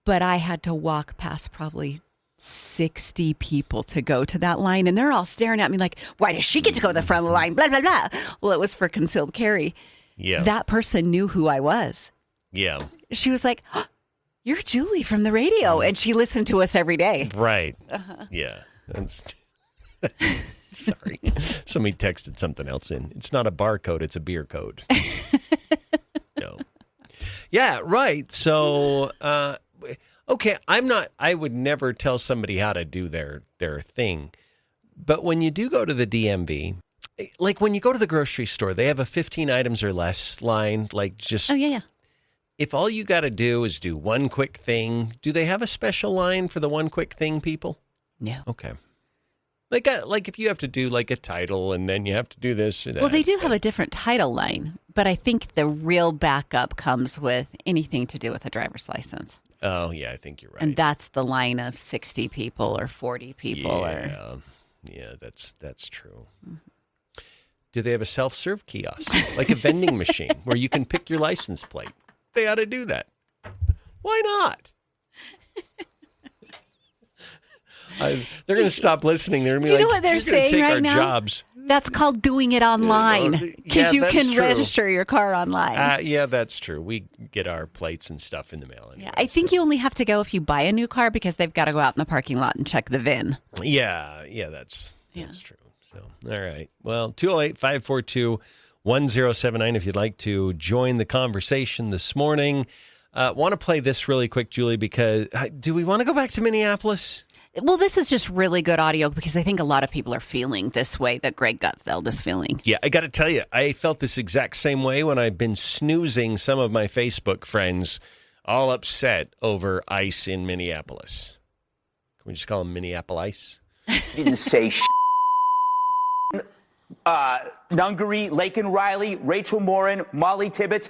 but I had to walk past probably 60 people to go to that line, and they're all staring at me like, why does she get to go to the front of the line? Blah, blah, blah. Well, it was for concealed carry. Yeah. That person knew who I was. Yeah. She was like, oh, you're Julie from the radio, and she listened to us every day. Right. Yeah. That's sorry. Somebody texted something else in. It's not a barcode, it's a beer code. No. Yeah, right. So, okay, I would never tell somebody how to do their thing. But when you do go to the DMV, like when you go to the grocery store, they have a 15 items or less line, like just... Oh, yeah. If all you got to do is do one quick thing, do they have a special line for the one quick thing people? No. Okay. Like if you have to do like a title and then you have to do this or that. Well, they do have a different title line, but I think the real backup comes with anything to do with a driver's license. Oh, yeah, I think you're right. And that's the line of 60 people or 40 people. Yeah, that's true. Mm-hmm. Do they have a self-serve kiosk, like a vending machine where you can pick your license plate? They ought to do that. Why not? They're going to stop listening. They're going to be you know what they're saying take right our now? Jobs. That's called doing it online because you can true. register your car online. Yeah, that's true. We get our plates and stuff in the mail. Anyway, yeah, I think you only have to go if you buy a new car because they've got to go out in the parking lot and check the VIN. Yeah, that's true. So, all right. Well, 208-542-1079 if you'd like to join the conversation this morning. Want to play this really quick, Julie, because do we want to go back to Minneapolis? Well, this is just really good audio because I think a lot of people are feeling this way that Greg Gutfeld is feeling. Yeah, I got to tell you, I felt this exact same way when I've been snoozing some of my Facebook friends all upset over ice in Minneapolis. Can we just call them Minneapolis? Didn't say Nungery, Lakin Riley, Rachel Morin, Molly Tibbetts.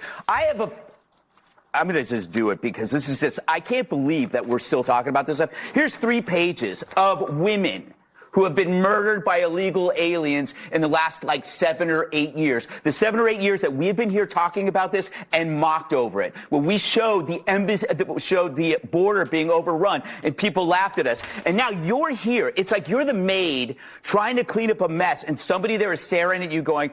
I'm going to just do it because I can't believe that we're still talking about this stuff. Here's 3 pages of women who have been murdered by illegal aliens in the last 7 or 8 years. The 7 or 8 years that we have been here talking about this and mocked over it. When we showed the embassy, showed the border being overrun, and people laughed at us. And now you're here. It's like you're the maid trying to clean up a mess, and somebody there is staring at you going,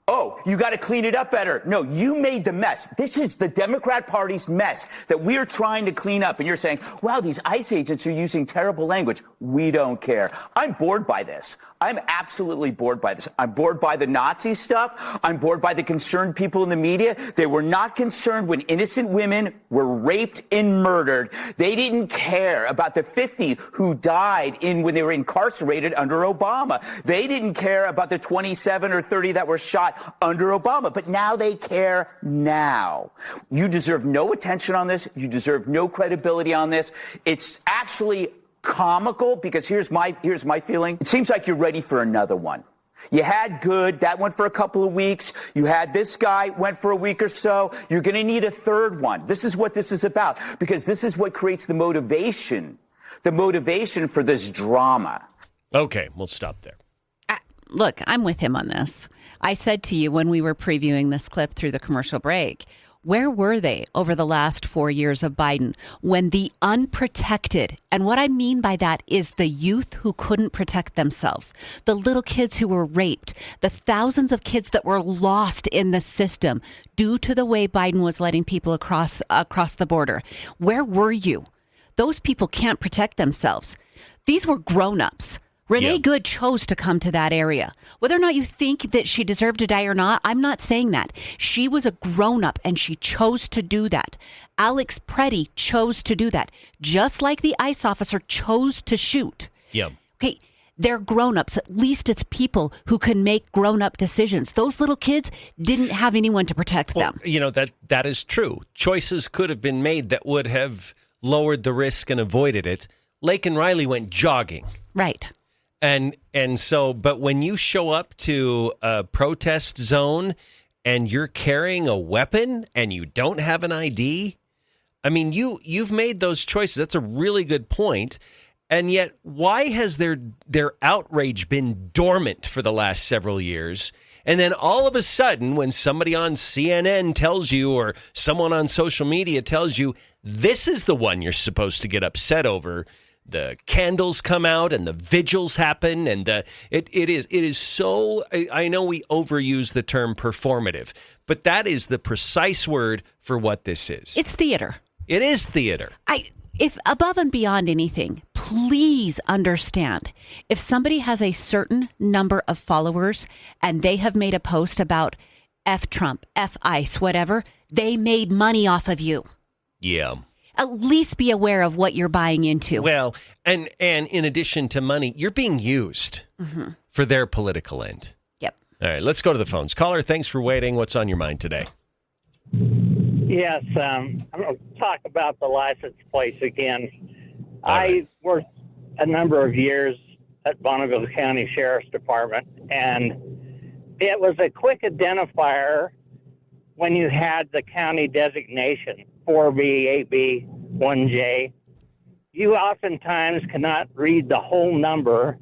oh, you got to clean it up better. No, you made the mess. This is the Democrat Party's mess that we're trying to clean up. And you're saying, wow, these ICE agents are using terrible language. We don't care. I'm bored by this. I'm absolutely bored by this. I'm bored by the Nazi stuff. I'm bored by the concerned people in the media. They were not concerned when innocent women were raped and murdered. They didn't care about the 50 who died when they were incarcerated under Obama. They didn't care about the 27 or 30 that were shot under Obama. But now they care now. You deserve no attention on this. You deserve no credibility on this. It's actually comical, because here's my feeling. It seems like you're ready for another one. You had Good, that went for a couple of weeks. You had this guy, went for a week or so. You're going to need a third one. This is what this is about, because this is what creates the motivation for this drama. Okay, we'll stop there. Look, I'm with him on this. I said to you when we were previewing this clip through the commercial break, where were they over the last 4 years of Biden when the unprotected, and what I mean by that is the youth who couldn't protect themselves, the little kids who were raped, the thousands of kids that were lost in the system due to the way Biden was letting people across the border. Where were you? Those people can't protect themselves. These were grown-ups. Renee Good chose to come to that area. Whether or not you think that she deserved to die or not, I'm not saying that. She was a grown-up and she chose to do that. Alex Preddy chose to do that. Just like the ICE officer chose to shoot. Yeah. Okay, they're grown-ups. At least it's people who can make grown-up decisions. Those little kids didn't have anyone to protect them. You know, that is true. Choices could have been made that would have lowered the risk and avoided it. Lake and Riley went jogging. Right. And so, but when you show up to a protest zone and you're carrying a weapon and you don't have an ID, I mean, you've made those choices. That's a really good point. And yet, why has their outrage been dormant for the last several years? And then all of a sudden, when somebody on CNN tells you, or someone on social media tells you, this is the one you're supposed to get upset over, the candles come out and the vigils happen, and it is so. I know we overuse the term performative, but that is the precise word for what this is. It's theater. It is theater. If above and beyond anything, please understand, if somebody has a certain number of followers and they have made a post about F Trump, F ICE, whatever, they made money off of you. Yeah. At least be aware of what you're buying into. Well, and in addition to money, you're being used for their political end. Yep. All right, let's go to the phones. Caller, thanks for waiting. What's on your mind today? Yes, I'm going to talk about the license plates again. I worked a number of years at Bonneville County Sheriff's Department, and it was a quick identifier when you had the county designation, 4B, 8B, 1J. You oftentimes cannot read the whole number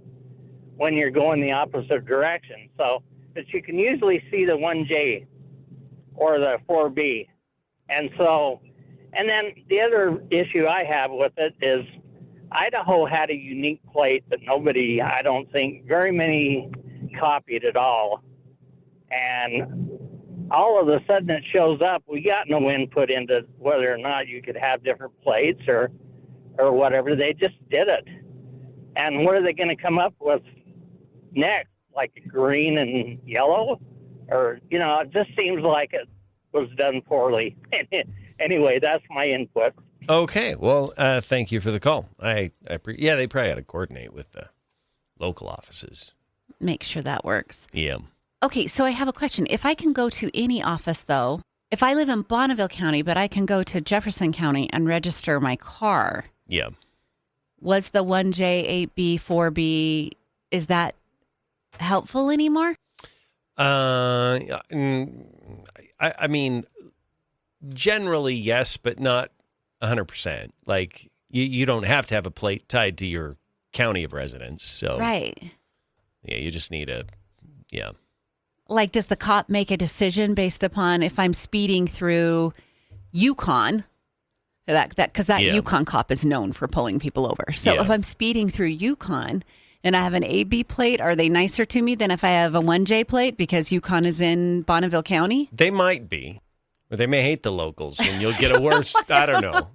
when you're going the opposite direction. So, but you can usually see the 1J or the 4B. And so, and then the other issue I have with it is Idaho had a unique plate that nobody, I don't think, very many copied at all. And all of a sudden it shows up. We got no input into whether or not you could have different plates or whatever. They just did it. And what are they going to come up with next? Like green and yellow? Or, you know, it just seems like it was done poorly. Anyway, that's my input. Okay. Well, thank you for the call. They probably had to coordinate with the local offices. Make sure that works. Yeah. Okay, so I have a question. If I can go to any office, though, if I live in Bonneville County, but I can go to Jefferson County and register my car. Yeah. Was the 1J, 8B, 4B, is that helpful anymore? I mean, generally, yes, but not 100%. Like, you don't have to have a plate tied to your county of residence. So Right. Yeah, you just need Like, does the cop make a decision based upon if I'm speeding through Yukon? Because that Yukon cop is known for pulling people over. So if I'm speeding through Yukon and I have an AB plate, are they nicer to me than if I have a 1J plate because Yukon is in Bonneville County? They might be. Or they may hate the locals and you'll get a worse, I don't know.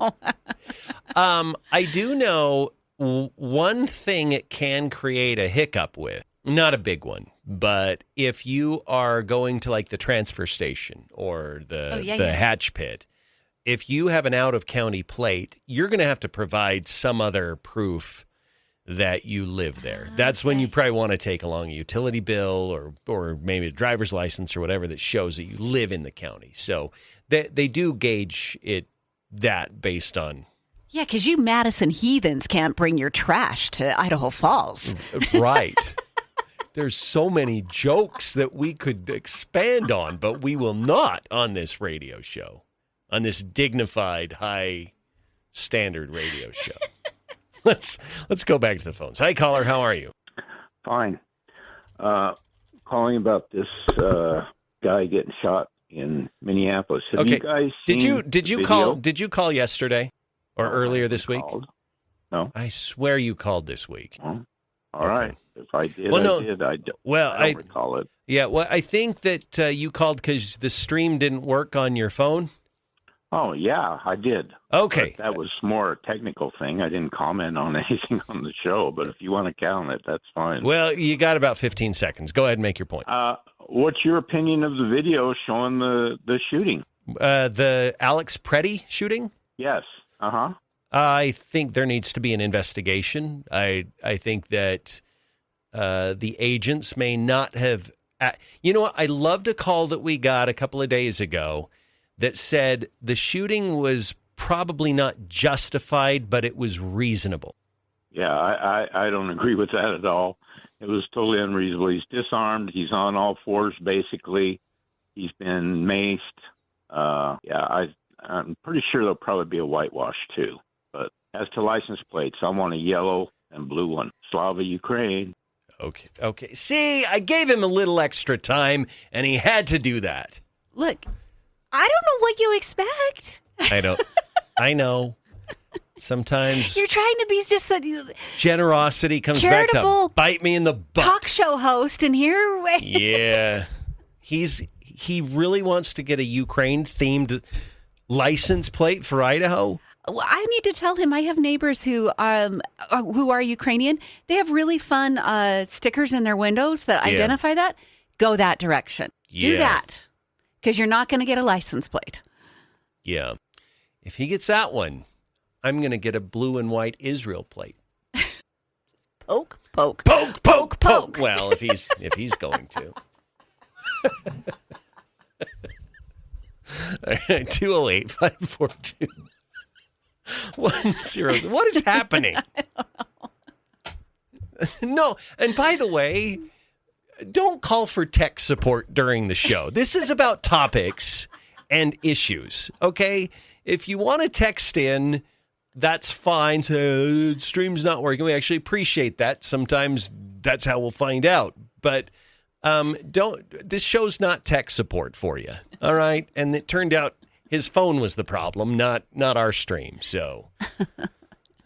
I do know one thing it can create a hiccup with. Not a big one, but if you are going to like the transfer station or the hatch pit, if you have an out-of-county plate, you're going to have to provide some other proof that you live there. That's when you probably want to take along a utility bill or maybe a driver's license or whatever that shows that you live in the county. So they do gauge that based on... Yeah, because you Madison heathens can't bring your trash to Idaho Falls. Right. There's so many jokes that we could expand on, but we will not on this radio show. On this dignified, high standard radio show. Let's go back to the phones. Hi, caller. How are you? Fine. Calling about this guy getting shot in Minneapolis. Have you guys seen did you video? Did you call yesterday or earlier this week? No. I swear you called this week. Oh, all right. If I did, Well, I did. I don't recall it. Yeah. Well, I think that you called because the stream didn't work on your phone. Oh, yeah, I did. Okay. But that was more a technical thing. I didn't comment on anything on the show, but if you want to count it, that's fine. Well, you got about 15 seconds. Go ahead and make your point. What's your opinion of the video showing the shooting? The Alex Preddy shooting? Yes. Uh-huh. I think there needs to be an investigation. I think that the agents may not have... you know what? I loved a call that we got a couple of days ago that said the shooting was probably not justified, but it was reasonable. Yeah, I don't agree with that at all. It was totally unreasonable. He's disarmed. He's on all fours, basically. He's been maced. I'm pretty sure there'll probably be a whitewash, too. But as to license plates, I want a yellow and blue one. Slava, Ukraine. Okay. See, I gave him a little extra time, and he had to do that. Look, I don't know what you expect. I know. Sometimes you're trying to be just a generosity comes back to bite me in the butt. Talk show host, and here, yeah, he really wants to get a Ukraine themed license plate for Idaho. Well, I need to tell him I have neighbors who are Ukrainian. They have really fun stickers in their windows that identify that. Go that direction. Do that. Because you're not going to get a license plate. Yeah. If he gets that one, I'm going to get a blue and white Israel plate. Poke, poke. Poke, poke, poke. Well, if he's going to. 208-542. 100. What is happening? I don't know. No, and by the way, don't call for tech support during the show. This is about topics and issues, okay? If you want to text in, that's fine. So, stream's not working. We actually appreciate that. Sometimes that's how we'll find out. But this show's not tech support for you, all right? And it turned out his phone was the problem, not our stream. So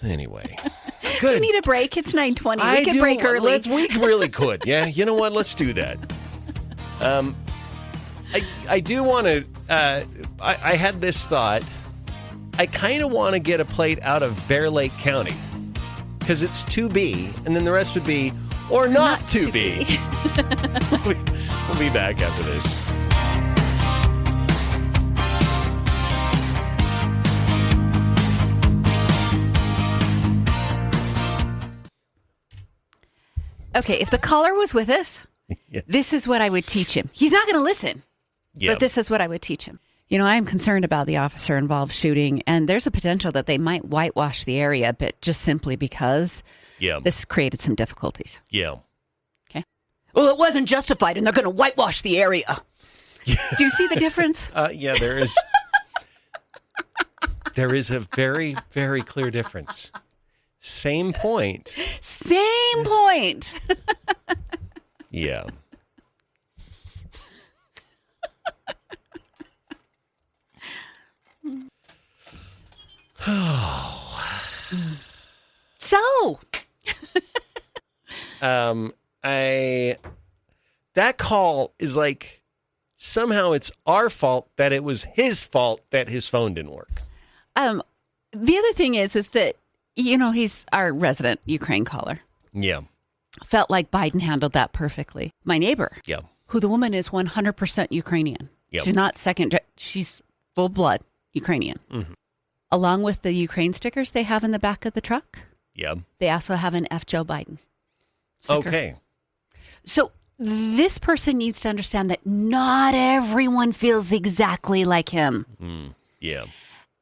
anyway, good. Do you need a break? It's 9:20. We can break early. We really could. Yeah, you know what? Let's do that. I do want to. I had this thought. I kind of want to get a plate out of Bear Lake County because it's 2B, and then the rest would be or not 2B. We'll be back after this. Okay, if the caller was with us, this is what I would teach him. He's not going to listen, but this is what I would teach him. You know, I'm concerned about the officer-involved shooting, and there's a potential that they might whitewash the area, but just simply because this created some difficulties. Yeah. Okay. Well, it wasn't justified, and they're going to whitewash the area. Yeah. Do you see the difference? Yeah, there is. There is a very, very clear difference. Same point. Same point. Yeah. So, that call is like somehow it's our fault that it was his fault that his phone didn't work. the other thing is that, you know, he's our resident Ukraine caller. Yeah. Felt like Biden handled that perfectly. My neighbor, Yeah. who the woman is 100% Ukrainian. Yep. She's not she's full blood Ukrainian. Mm-hmm. Along with the Ukraine stickers they have in the back of the truck, Yeah. they also have an F. Joe Biden sticker. Okay. So this person needs to understand that not everyone feels exactly like him. Yeah.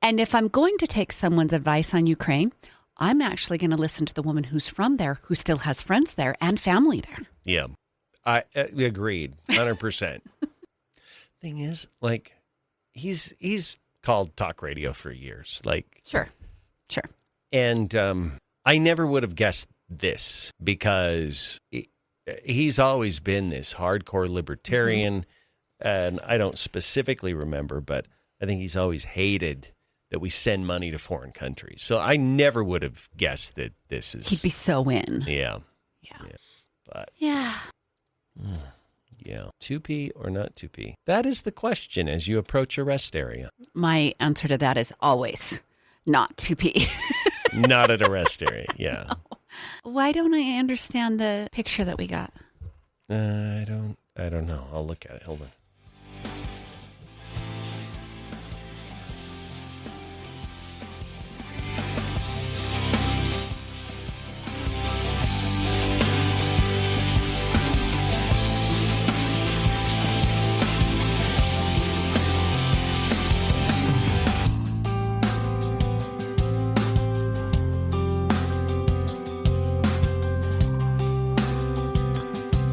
And if I'm going to take someone's advice on Ukraine, I'm actually going to listen to the woman who's from there, who still has friends there and family there. Yeah. I agreed 100%. Thing is, like, he's called talk radio for years. Like, Sure. and I never would have guessed this because he's always been this hardcore libertarian. And I don't specifically remember, but I think he's always hated that we send money to foreign countries. So I never would have guessed that this is. He'd be so in. Yeah. Yeah. But. Yeah. Yeah. 2P or not 2P? That is the question as you approach a rest area. My answer to that is always not 2P. Not at a rest area. Yeah. No. Why don't I understand the picture that we got? I don't know. I'll look at it. Hold on.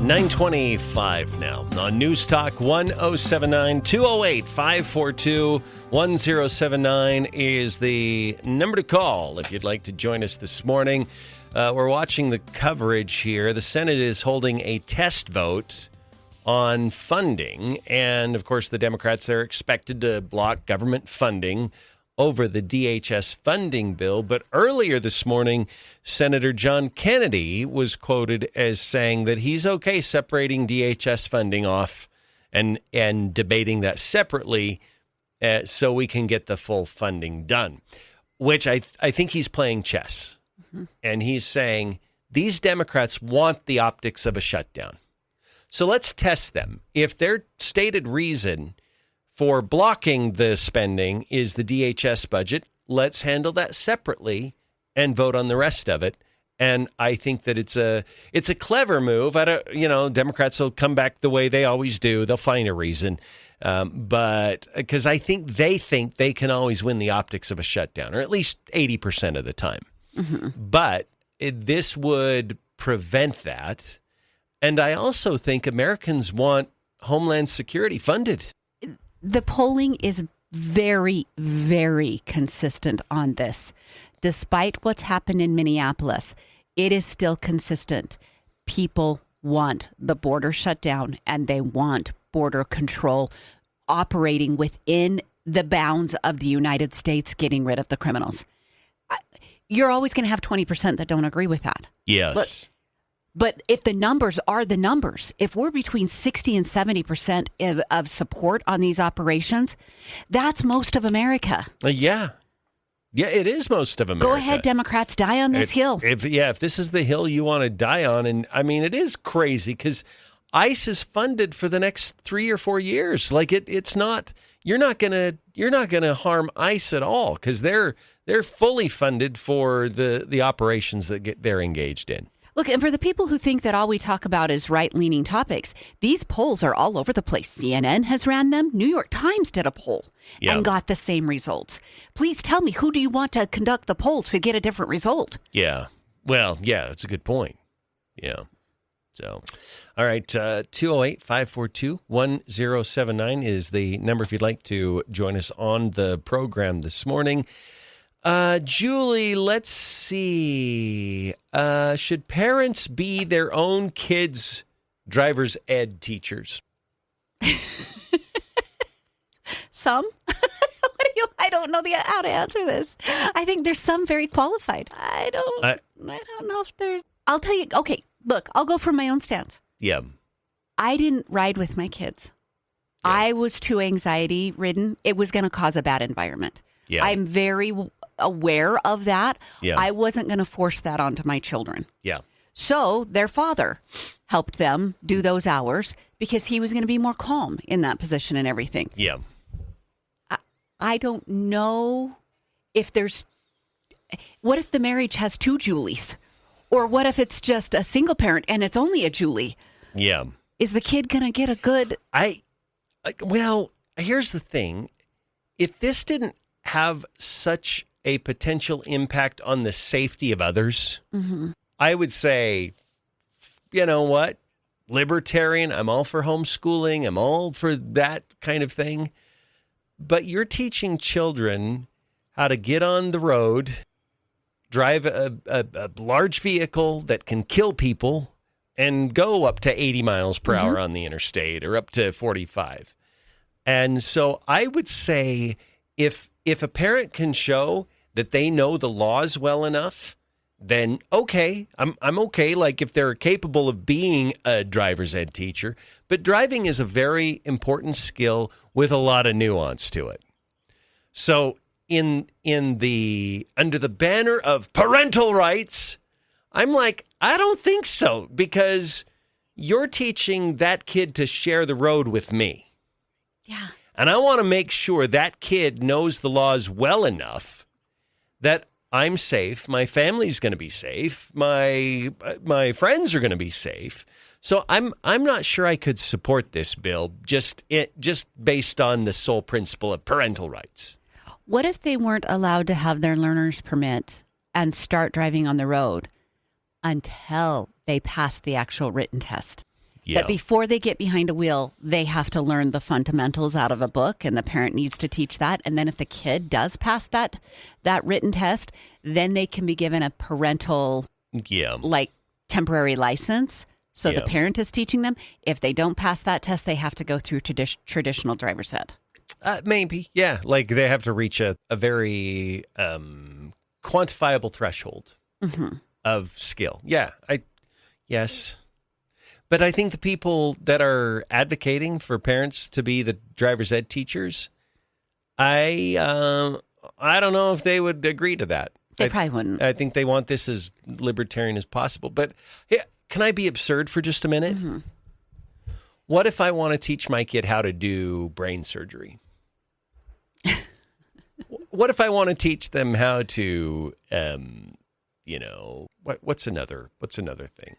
$9:25 now on News Talk 1079 208 542 1079 is the number to call if you'd like to join us this morning. We're watching the coverage here. The Senate is holding a test vote on funding, and of course the Democrats are expected to block government funding over the DHS funding bill. But earlier this morning, Senator John Kennedy was quoted as saying that he's okay separating DHS funding off and debating that separately so we can get the full funding done, which I think he's playing chess. Mm-hmm. And he's saying these Democrats want the optics of a shutdown. So let's test them. If their stated reason for blocking the spending is the DHS budget, let's handle that separately and vote on the rest of it. And I think that it's a clever move. Democrats will come back the way they always do. They'll find a reason. But because I think they can always win the optics of a shutdown, or at least 80% of the time. Mm-hmm. But this would prevent that. And I also think Americans want Homeland Security funded. The polling is very, very consistent on this. Despite what's happened in Minneapolis, it is still consistent. People want the border shut down, and they want border control operating within the bounds of the United States, getting rid of the criminals. You're always going to have 20% that don't agree with that. Yes. But if the numbers are the numbers, if we're between 60 and 70% of support on these operations, that's most of America. Yeah, it is most of America. Go ahead, Democrats, die on this hill. If this is the hill you want to die on, and I mean, it is crazy because ICE is funded for the next 3 or 4 years. Like it's not. You're not gonna harm ICE at all because they're fully funded for the operations that they're engaged in. Look, and for the people who think that all we talk about is right-leaning topics, these polls are all over the place. CNN has ran them. New York Times did a poll and got the same results. Please tell me, who do you want to conduct the polls to get a different result? Yeah. Well, yeah, that's a good point. Yeah. So, all right, 208-542-1079 is the number if you'd like to join us on the program this morning. Julie, let's see. Should parents be their own kids' driver's ed teachers? Some. I don't know how to answer this. I think there's some very qualified. I don't know if they're. I'll tell you. Okay, look, I'll go from my own stance. Yeah. I didn't ride with my kids. Yeah. I was too anxiety ridden. It was going to cause a bad environment. Yeah. I'm very aware of that. Yeah. I wasn't going to force that onto my children. Yeah. So their father helped them do those hours because he was going to be more calm in that position and everything. Yeah. I don't know if there's. What if the marriage has two Julies? Or what if it's just a single parent and it's only a Julie? Yeah. Is the kid going to get a good. Well, here's the thing. If this didn't have such a potential impact on the safety of others, I would say, you know what? Libertarian, I'm all for homeschooling. I'm all for that kind of thing. But you're teaching children how to get on the road, drive a large vehicle that can kill people, and go up to 80 miles per hour on the interstate or up to 45. And so I would say if a parent can show that they know the laws well enough, then okay, I'm okay. Like if they're capable of being a driver's ed teacher, but driving is a very important skill with a lot of nuance to it. So under the banner of parental rights, I'm like, I don't think so, because you're teaching that kid to share the road with me. Yeah. And I want to make sure that kid knows the laws well enough that I'm safe, my family's going to be safe, my friends are going to be safe. So I'm not sure I could support this bill just based on the sole principle of parental rights. What if they weren't allowed to have their learner's permit and start driving on the road until they pass the actual written test? Yeah. That before they get behind a wheel, they have to learn the fundamentals out of a book, and the parent needs to teach that. And then if the kid does pass that written test, then they can be given a parental, temporary license. So the parent is teaching them. If they don't pass that test, they have to go through traditional driver's ed. Maybe, yeah. Like they have to reach a very quantifiable threshold of skill. Yeah, yes. But I think the people that are advocating for parents to be the driver's ed teachers, I don't know if they would agree to that. They probably wouldn't. I think they want this as libertarian as possible. But yeah, can I be absurd for just a minute? What if I want to teach my kid how to do brain surgery? What if I want to teach them how to, what's another thing?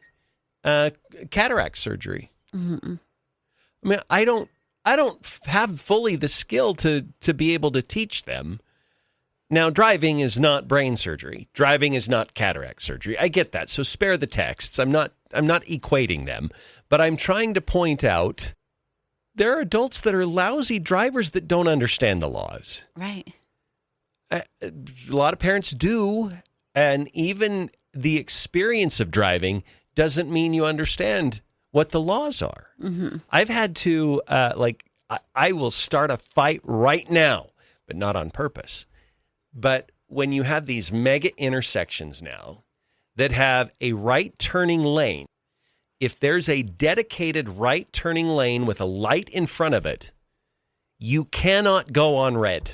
Cataract surgery. I mean, I don't have fully the skill to be able to teach them. Now, driving is not brain surgery. Driving is not cataract surgery. I get that. So spare the texts. I'm not equating them, but I'm trying to point out there are adults that are lousy drivers that don't understand the laws. Right. A lot of parents do, and even the experience of driving doesn't mean you understand what the laws are. I've had to, I will start a fight right now, but not on purpose. But when you have these mega intersections now that have a right turning lane, if there's a dedicated right turning lane with a light in front of it, you cannot go on red.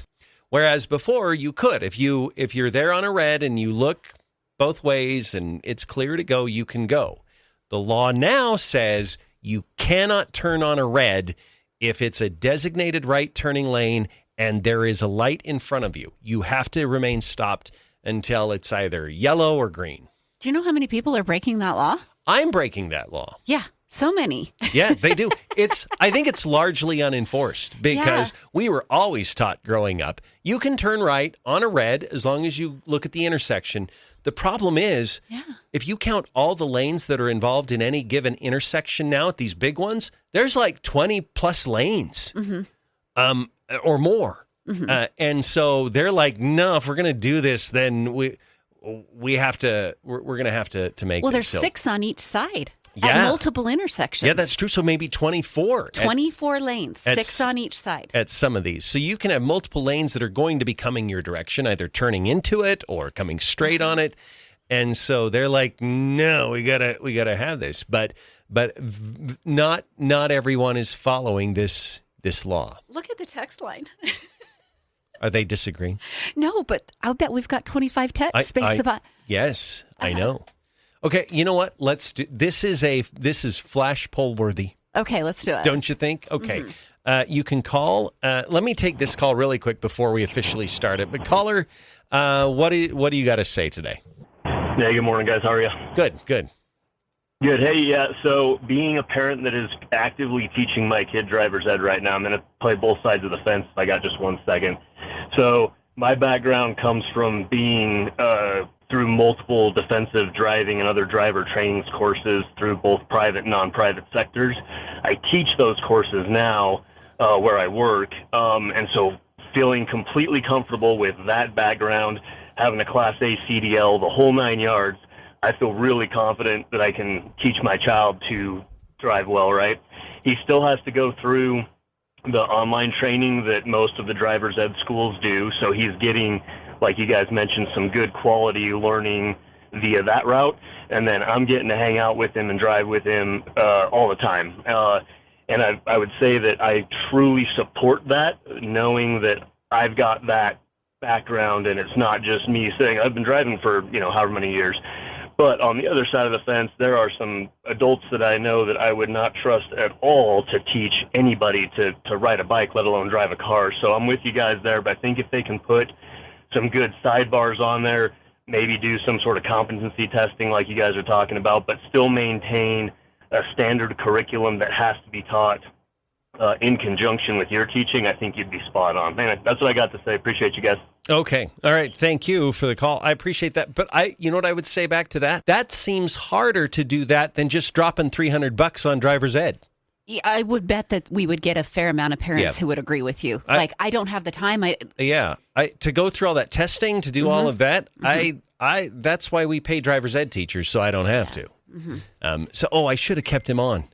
Whereas before you could. If you're there on a red and you look both ways and it's clear to go, you can go. The law now says you cannot turn on a red if it's a designated right turning lane and there is a light in front of you. You have to remain stopped until it's either yellow or green. Do you know how many people are breaking that law? I'm breaking that law. Yeah, so many. Yeah, they do. I think it's largely unenforced because we were always taught growing up, you can turn right on a red as long as you look at the intersection. The problem is, if you count all the lanes that are involved in any given intersection now at these big ones, there's like 20 plus lanes or more. Mm-hmm. And so they're like, no, if we're going to do this, then we have to, we're going to have to make Well, this. there's 6 on each side Yeah. at multiple intersections. Yeah, that's true. So maybe 24. 24 lanes, 6 on each side. At some of these. So you can have multiple lanes that are going to be coming your direction, either turning into it or coming straight on it. And so they're like, no, we gotta have this. But not everyone is following this law. Look at the text line. Are they disagreeing? No, but I'll bet we've got 25 texts based upon. Yes, I know. Okay, you know what? Let's do this. Is flash poll worthy. Okay, let's do it. Don't you think? Okay. Mm-hmm. You can call. Let me take this call really quick before we officially start it. But caller, what do you got to say today? Yeah, good morning, guys. How are you? Good. Good. Hey, yeah, so being a parent that is actively teaching my kid driver's ed right now, I'm going to play both sides of the fence if I got just 1 second. So my background comes from being through multiple defensive driving and other driver trainings courses through both private and non-private sectors. I teach those courses now where I work, and so feeling completely comfortable with that background, having a Class A CDL, the whole 9 yards, I feel really confident that I can teach my child to drive well, right? He still has to go through the online training that most of the driver's ed schools do, so he's getting, like you guys mentioned, some good quality learning via that route, and then I'm getting to hang out with him and drive with him all the time. And I would say that I truly support that, knowing that I've got that background and it's not just me saying I've been driving for, however many years. But on the other side of the fence, there are some adults that I know that I would not trust at all to teach anybody to ride a bike, let alone drive a car. So I'm with you guys there, but I think if they can put some good sidebars on there, maybe do some sort of competency testing like you guys are talking about, but still maintain a standard curriculum that has to be taught in conjunction with your teaching, I think you'd be spot on. Anyway, that's what I got to say. Appreciate you guys. Okay. All right. Thank you for the call. I appreciate that. But you know what I would say back to that? That seems harder to do that than just dropping $300 on driver's ed. Yeah, I would bet that we would get a fair amount of parents who would agree with you. I don't have the time. To go through all that testing, to do all of that, that's why we pay driver's ed teachers, so I don't have to. Mm-hmm. I should have kept him on.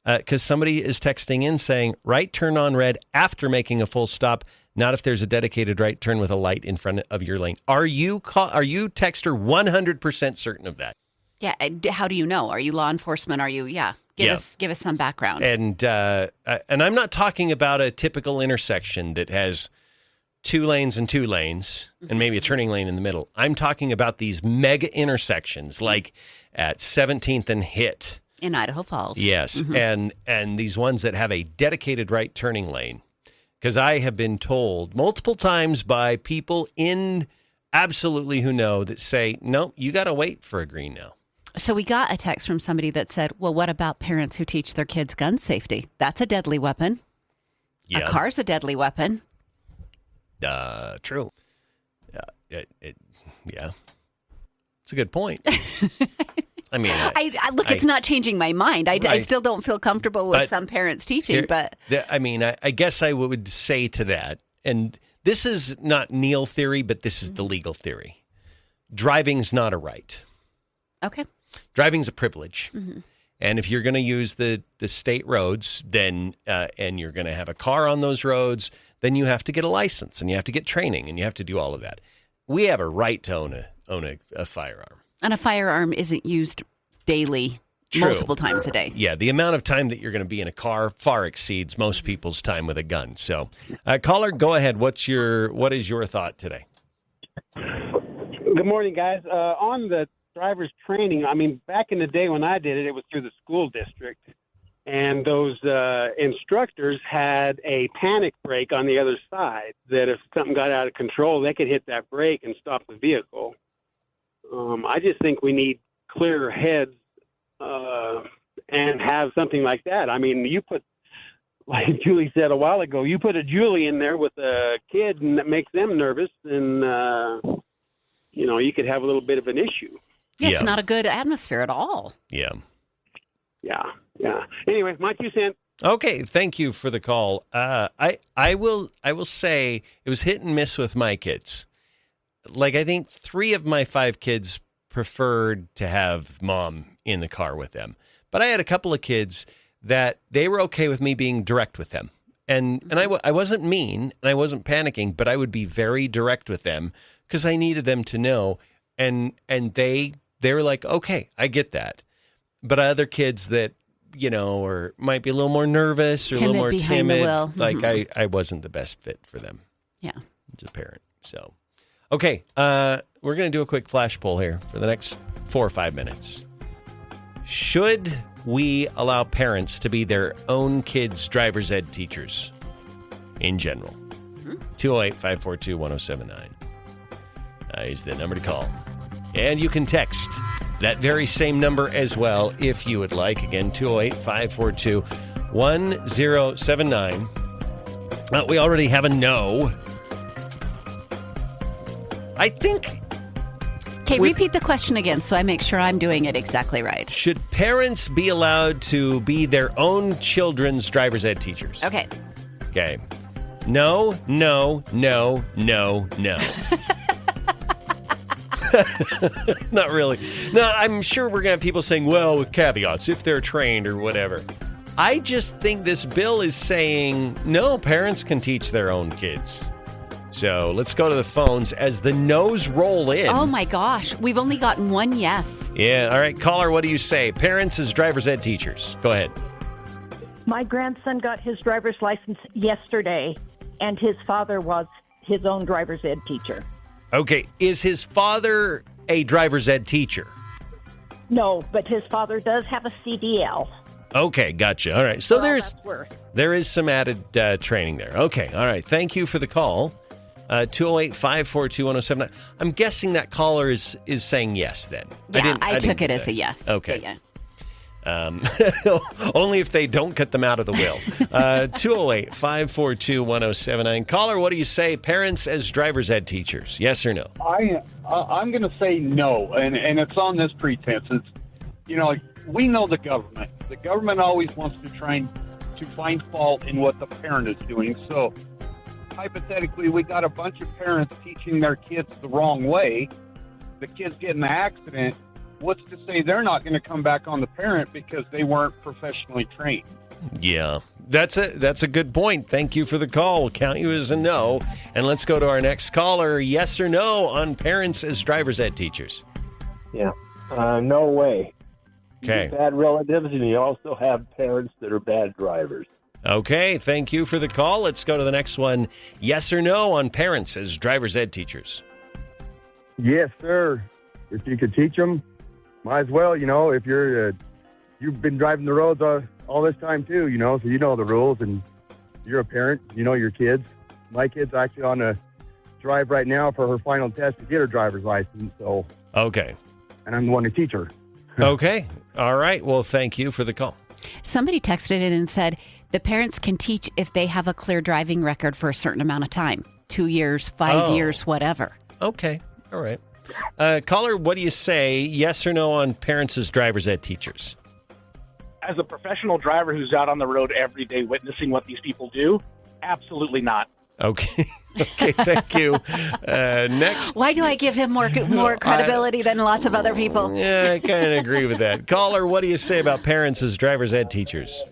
Because somebody is texting in saying, right turn on red after making a full stop, not if there's a dedicated right turn with a light in front of your lane. Are you texter 100% certain of that? Yeah. How do you know? Are you law enforcement? Are you? Yeah. Give us some background. And I'm not talking about a typical intersection that has 2 lanes and 2 lanes and maybe a turning lane in the middle. I'm talking about these mega intersections like at 17th and Hit. In Idaho Falls. Yes, and these ones that have a dedicated right turning lane. Because I have been told multiple times by people in absolutely who know that say, no, you got to wait for a green now. So we got a text from somebody that said, well, what about parents who teach their kids gun safety? That's a deadly weapon. Yeah. A car's a deadly weapon. True. Yeah. It's a good point. I mean, it's not changing my mind. I still don't feel comfortable with some parents teaching, but I guess I would say to that, and this is not Neil theory, but this is the legal theory. Driving's not a right. Okay. Driving's a privilege. Mm-hmm. And if you're going to use the state roads, then and you're going to have a car on those roads, then you have to get a license and you have to get training and you have to do all of that. We have a right to own a firearm. And a firearm isn't used daily, multiple times a day. Yeah, the amount of time that you're going to be in a car far exceeds most people's time with a gun. So, caller, go ahead. What is your thought today? Good morning, guys. On the driver's training, I mean, back in the day when I did it, it was through the school district. And those instructors had a panic brake on the other side that if something got out of control, they could hit that brake and stop the vehicle. I just think we need clearer heads and have something like that. I mean, you put, like Julie said a while ago, you put a Julie in there with a kid and that makes them nervous, and, you could have a little bit of an issue. Yeah, it's not a good atmosphere at all. Yeah. Yeah. Anyway, my 2 cents. Okay, thank you for the call. I will say it was hit and miss with my kids. Like, I think 3 of my 5 kids preferred to have mom in the car with them. But I had a couple of kids that they were okay with me being direct with them. And I wasn't mean and I wasn't panicking, but I would be very direct with them because I needed them to know. And they were like, okay, I get that. But other kids that, or might be a little more nervous or a little more timid. Like I wasn't the best fit for them. Yeah. As a parent. So, okay. We're going to do a quick flash poll here for the next 4 or 5 minutes. Should we allow parents to be their own kids' driver's ed teachers in general? 208-542-1079 is the number to call. And you can text that very same number as well if you would like. Again, 208-542-1079. We already have a no. I think... Okay, repeat the question again so I make sure I'm doing it exactly right. Should parents be allowed to be their own children's driver's ed teachers? Okay. Okay. No, no, no, no, no. Not really. No, I'm sure we're going to have people saying, well, with caveats, if they're trained or whatever. I just think this bill is saying, no, parents can teach their own kids. So let's go to the phones as the no's roll in. Oh, my gosh. We've only gotten one yes. Yeah. All right. Caller, what do you say? Parents as driver's ed teachers. Go ahead. My grandson got his driver's license yesterday, and his father was his own driver's ed teacher. Okay. Is his father a driver's ed teacher? No, but his father does have a CDL. Okay. Gotcha. All right. So there is some added training there. Okay. All right. Thank you for the call. 208-542-1079. I'm guessing that caller is saying yes then. Yeah, I took it as a yes. Okay. Yeah. Only if they don't cut them out of the will. 208-542-1079. Caller, what do you say? Parents as driver's ed teachers, yes or no? I'm going to say no, and it's on this pretense. It's, we know the government. The government always wants to try to find fault in what the parent is doing. So hypothetically, we got a bunch of parents teaching their kids the wrong way. The kids get in an accident. What's to say they're not going to come back on the parent because they weren't professionally trained? Yeah, that's a good point. Thank you for the call. We'll count you as a no. And let's go to our next caller. Yes or no on parents as driver's ed teachers? Yeah, no way. Okay. Bad relatives, and you also have parents that are bad drivers. Okay, thank you for the call. Let's go to the next one. Yes or no on parents as driver's ed teachers? Yes, sir. If you could teach them, might as well. If you've been driving the roads all this time too, so you know the rules, and you're a parent, you know your kids. My kid's actually on a drive right now for her final test to get her driver's license. So okay, and I'm the one to teach her. Okay, all right. Well, thank you for the call. Somebody texted in and said the parents can teach if they have a clear driving record for a certain amount of time, 2 years, 5 years, whatever. Okay, all right. Caller, what do you say? Yes or no on parents as driver's ed teachers? As a professional driver who's out on the road every day witnessing what these people do, absolutely not. Okay. Okay, thank you. Next. Why do I give him more credibility than lots of other people? Yeah, I kind of agree with that. Caller, what do you say about parents as driver's ed teachers?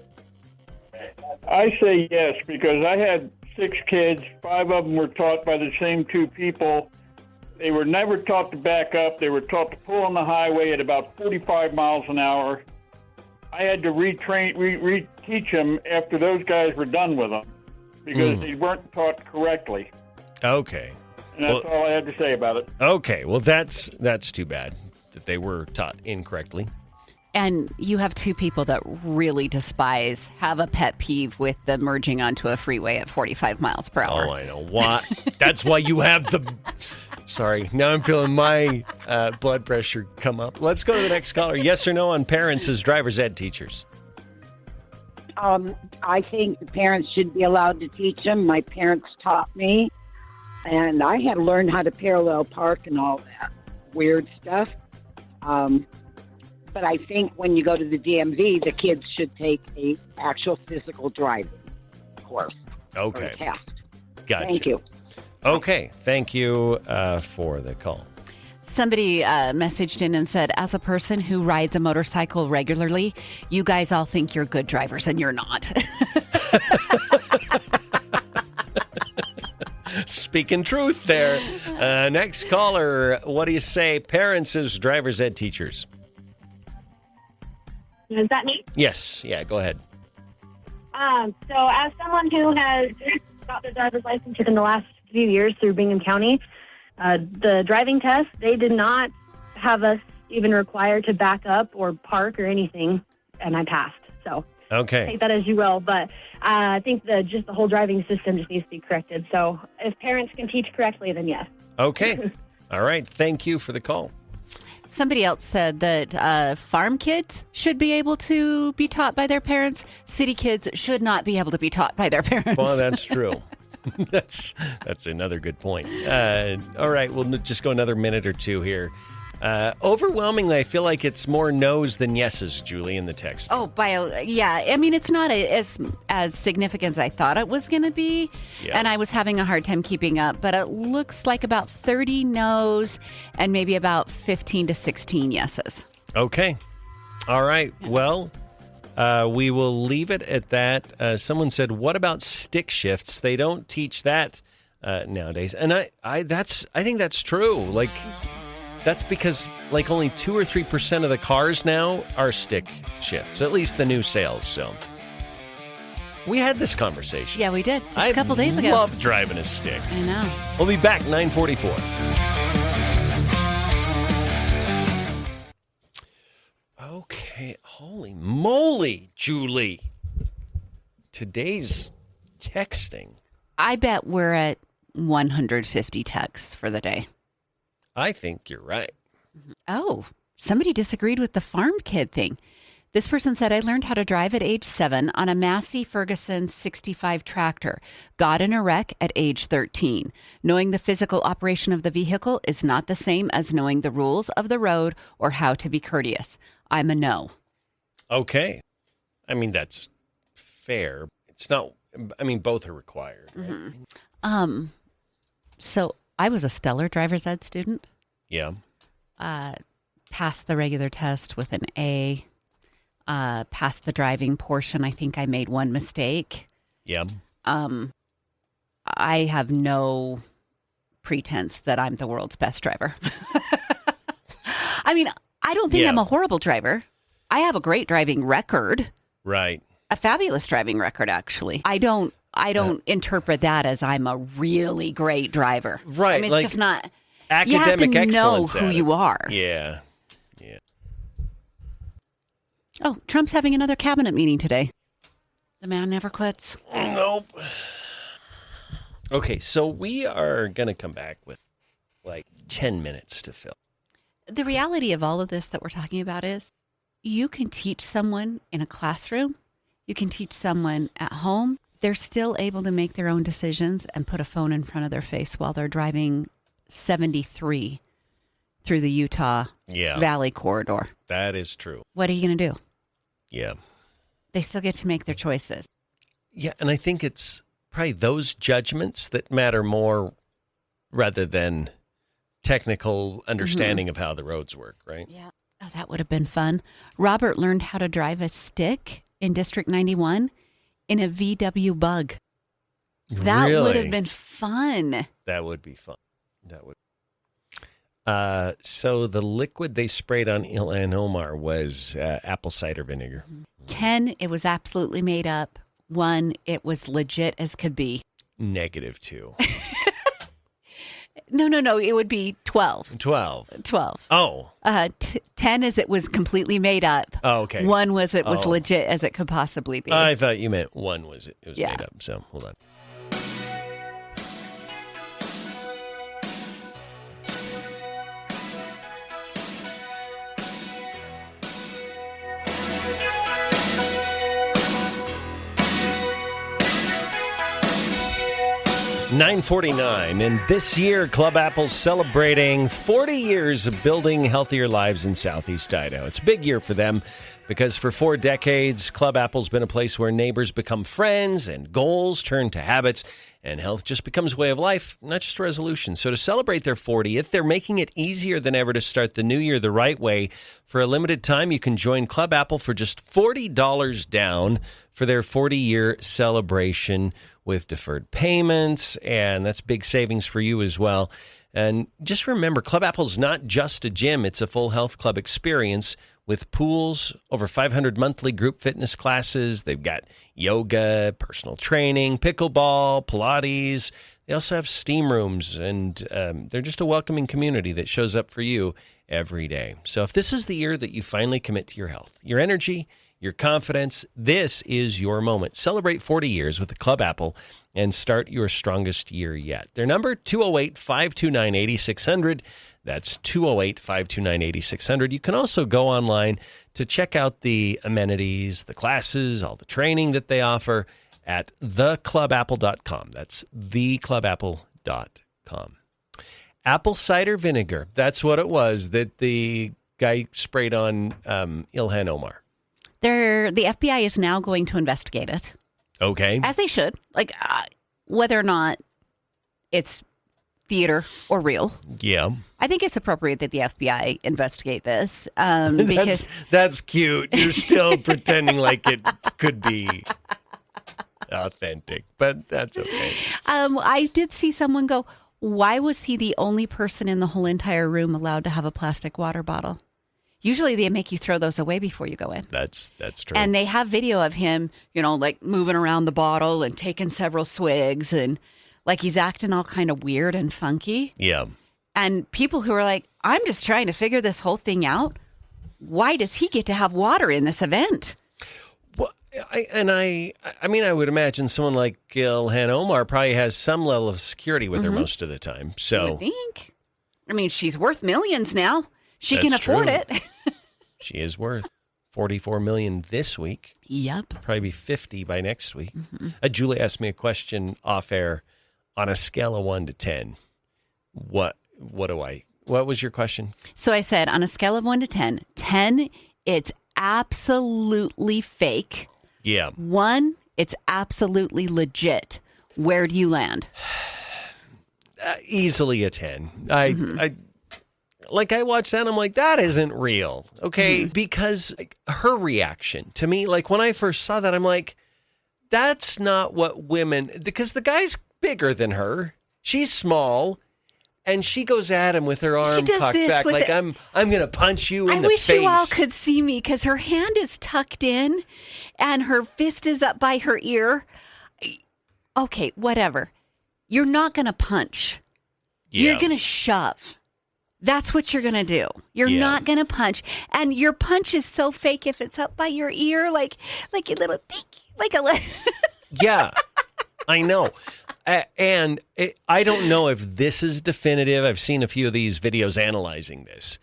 I say yes, because I had 6 kids. 5 of them were taught by the same 2 people. They were never taught to back up. They were taught to pull on the highway at about 45 miles an hour. I had to reteach them after those guys were done with them because they weren't taught correctly. Okay. And that's all I had to say about it. Okay. Well, that's too bad that they were taught incorrectly. And you have 2 people that really have a pet peeve with the merging onto a freeway at 45 miles per hour. Oh, I know. Why? That's why you have the... Sorry. Now I'm feeling my blood pressure come up. Let's go to the next caller. Yes or no on parents as driver's ed teachers? I think the parents should be allowed to teach them. My parents taught me, and I had to learn how to parallel park and all that weird stuff. but I think when you go to the DMV, the kids should take a actual physical driving course. Okay. Or test. Gotcha. Thank you. Okay. Thank you for the call. Somebody messaged in and said, as a person who rides a motorcycle regularly, you guys all think you're good drivers and you're not. Speaking truth there. Next caller, what do you say, parents as driver's ed teachers? Is that me? Yes. Yeah, go ahead. So as someone who has got their driver's license within the last few years through Bingham County, the driving test, they did not have us even required to back up or park or anything, and I passed. So okay, take that as you will. But I think the whole driving system just needs to be corrected. So if parents can teach correctly, then yes. Okay. All right. Thank you for the call. Somebody else said that farm kids should be able to be taught by their parents. City kids should not be able to be taught by their parents. Well, that's true. That's another good point. All right, we'll just go another minute or two here. Overwhelmingly, I feel like it's more no's than yeses, Julie, in the text. Oh, yeah. I mean, it's not as significant as I thought it was going to be, and I was having a hard time keeping up. But it looks like about 30 no's and maybe about 15 to 16 yeses. Okay. All right. Well, we will leave it at that. Someone said, "What about stick shifts? They don't teach that nowadays." And I think that's true. Like. That's because like only 2 or 3% of the cars now are stick shifts, at least the new sales. So we had this conversation. Yeah, we did just a couple days ago. I love driving a stick. I know. We'll be back 9:44. Okay, holy moly, Julie. Today's texting. I bet we're at 150 texts for the day. I think you're right. Oh, somebody disagreed with the farm kid thing. This person said, I learned how to drive at age 7 on a Massey Ferguson 65 tractor. Got in a wreck at age 13. Knowing the physical operation of the vehicle is not the same as knowing the rules of the road or how to be courteous. I'm a no. Okay. I mean, that's fair. It's not, I mean, both are required. Right? Mm-hmm. So I was a stellar driver's ed student. Yeah. Passed the regular test with an A. Passed the driving portion. I think I made one mistake. Yeah. I have no pretense that I'm the world's best driver. I mean, I don't think I'm a horrible driver. I have a great driving record. Right. A fabulous driving record, actually. I don't interpret that as I'm a really great driver. Right. I mean, it's just not. Academic you have to know excellence who you are. Yeah. Yeah. Oh, Trump's having another cabinet meeting today. The man never quits. Nope. Okay, so we are going to come back with like 10 minutes to fill. The reality of all of this that we're talking about is you can teach someone in a classroom. You can teach someone at home. They're still able to make their own decisions and put a phone in front of their face while they're driving 73 through the Utah Valley corridor. That is true. What are you going to do? Yeah. They still get to make their choices. Yeah, and I think it's probably those judgments that matter more rather than technical understanding of how the roads work, right? Yeah. Oh, that would have been fun. Robert learned how to drive a stick in District 91 in a VW Bug. That would have been fun. That would be fun. That would. So the liquid they sprayed on Ilhan Omar was apple cider vinegar. 10, it was absolutely made up. 1, it was legit as could be. -2. No. It would be 12. 12. Oh. 10 is it was completely made up. Oh, okay. 1 was it was legit as it could possibly be. I thought you meant 1 was it was made up. So hold on. 9:49, and this year, Club Apple's celebrating 40 years of building healthier lives in Southeast Idaho. It's a big year for them because for 4 decades, Club Apple's been a place where neighbors become friends and goals turn to habits, and health just becomes a way of life, not just a resolution. So to celebrate their 40th, they're making it easier than ever to start the new year the right way. For a limited time, you can join Club Apple for just $40 down for their 40-year celebration with deferred payments, and that's big savings for you as well. And just remember, Club Apple's not just a gym, it's a full health club experience with pools, over 500 monthly group fitness classes. They've got yoga, personal training, pickleball, Pilates. They also have steam rooms, and they're just a welcoming community that shows up for you every day. So if this is the year that you finally commit to your health, your energy, your confidence, this is your moment. Celebrate 40 years with the Club Apple and start your strongest year yet. Their number, 208-529-8600. That's 208-529-8600. You can also go online to check out the amenities, the classes, all the training that they offer at theclubapple.com. That's theclubapple.com. Apple cider vinegar. That's what it was that the guy sprayed on Ilhan Omar. The FBI is now going to investigate it. Okay. As they should. Like, whether or not it's theater or real. Yeah. I think it's appropriate that the FBI investigate this. Because that's cute. You're still pretending like it could be authentic, but that's okay. I did see someone go, why was he the only person in the whole entire room allowed to have a plastic water bottle? Usually they make you throw those away before you go in. That's true. And they have video of him, like moving around the bottle and taking several swigs, and like he's acting all kind of weird and funky. Yeah. And people who are like, I'm just trying to figure this whole thing out. Why does he get to have water in this event? Well, I would imagine someone like Ilhan Omar probably has some level of security with her most of the time. So I would think. I mean, she's worth millions now. She can afford it. She is worth $44 million this week. Yep. Probably be 50 by next week. Mm-hmm. Julie asked me a question off air. On a scale of 1 to 10, what was your question? So I said on a scale of 1 to 10, 10, it's absolutely fake. Yeah. 1, it's absolutely legit. Where do you land? Easily a 10. I watched that and I'm like, that isn't real. Okay. Because her reaction to me, like when I first saw that, I'm like, that's not what women, because the guy's bigger than her. She's small, and she goes at him with her arm cocked back like, I'm going to punch you in the face. I wish you all could see me because her hand is tucked in and her fist is up by her ear. Okay, whatever. You're not going to punch. Yeah. You're going to shove. That's what you're going to do. You're not going to punch. And your punch is so fake if it's up by your ear, like a little dink, like a Yeah, I know. And I don't know if this is definitive. I've seen a few of these videos analyzing this.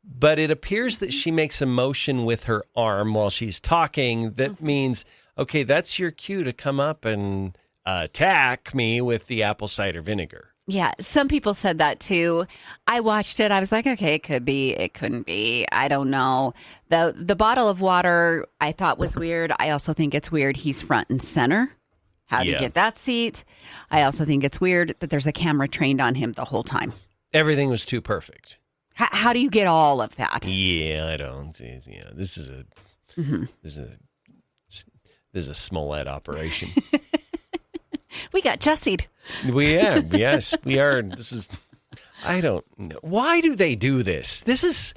But it appears that she makes a motion with her arm while she's talking that means, okay, that's your cue to come up and attack me with the apple cider vinegar. Yeah, some people said that too. I watched it. I was like, okay, it could be, it couldn't be. I don't know. The bottle of water I thought was weird. I also think it's weird he's front and center. How do you get that seat? I also think it's weird that there's a camera trained on him the whole time. Everything was too perfect. How do you get all of that? Yeah, I don't. Yeah, this is a Smollett operation. We got Jessied. Yes, we are. I don't know. Why do they do this? This is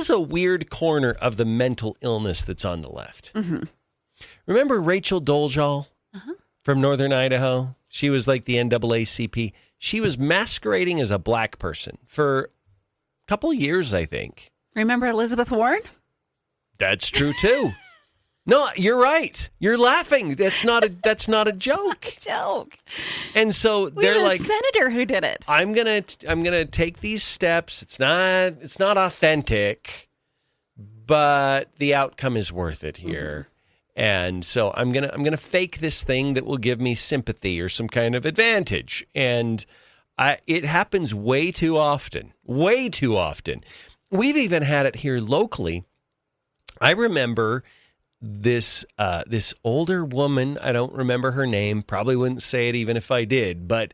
a weird corner of the mental illness that's on the left. Mm-hmm. Remember Rachel Dolezal from Northern Idaho? She was like the NAACP. She was masquerading as a black person for a couple years, I think. Remember Elizabeth Warren? That's true too. No, you're right. You're laughing. That's not a joke. It's not a joke. And so they're like, a senator who did it. I'm gonna take these steps. It's not authentic, but the outcome is worth it here. And so I'm gonna fake this thing that will give me sympathy or some kind of advantage. And it happens way too often. Way too often. We've even had it here locally. I remember this older woman, I don't remember her name, probably wouldn't say it even if I did, but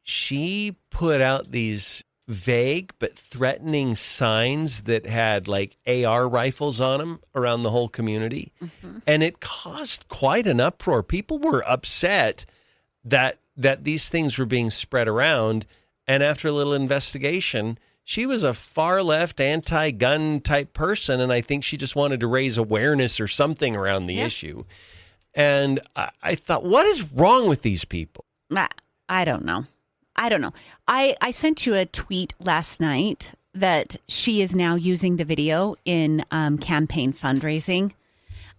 she put out these vague but threatening signs that had like AR rifles on them around the whole community. Mm-hmm. And it caused quite an uproar. People were upset that these things were being spread around. And after a little investigation, she was a far left anti-gun type person. And I think she just wanted to raise awareness or something around the issue. And I thought, what is wrong with these people? I don't know. I sent you a tweet last night that she is now using the video in campaign fundraising.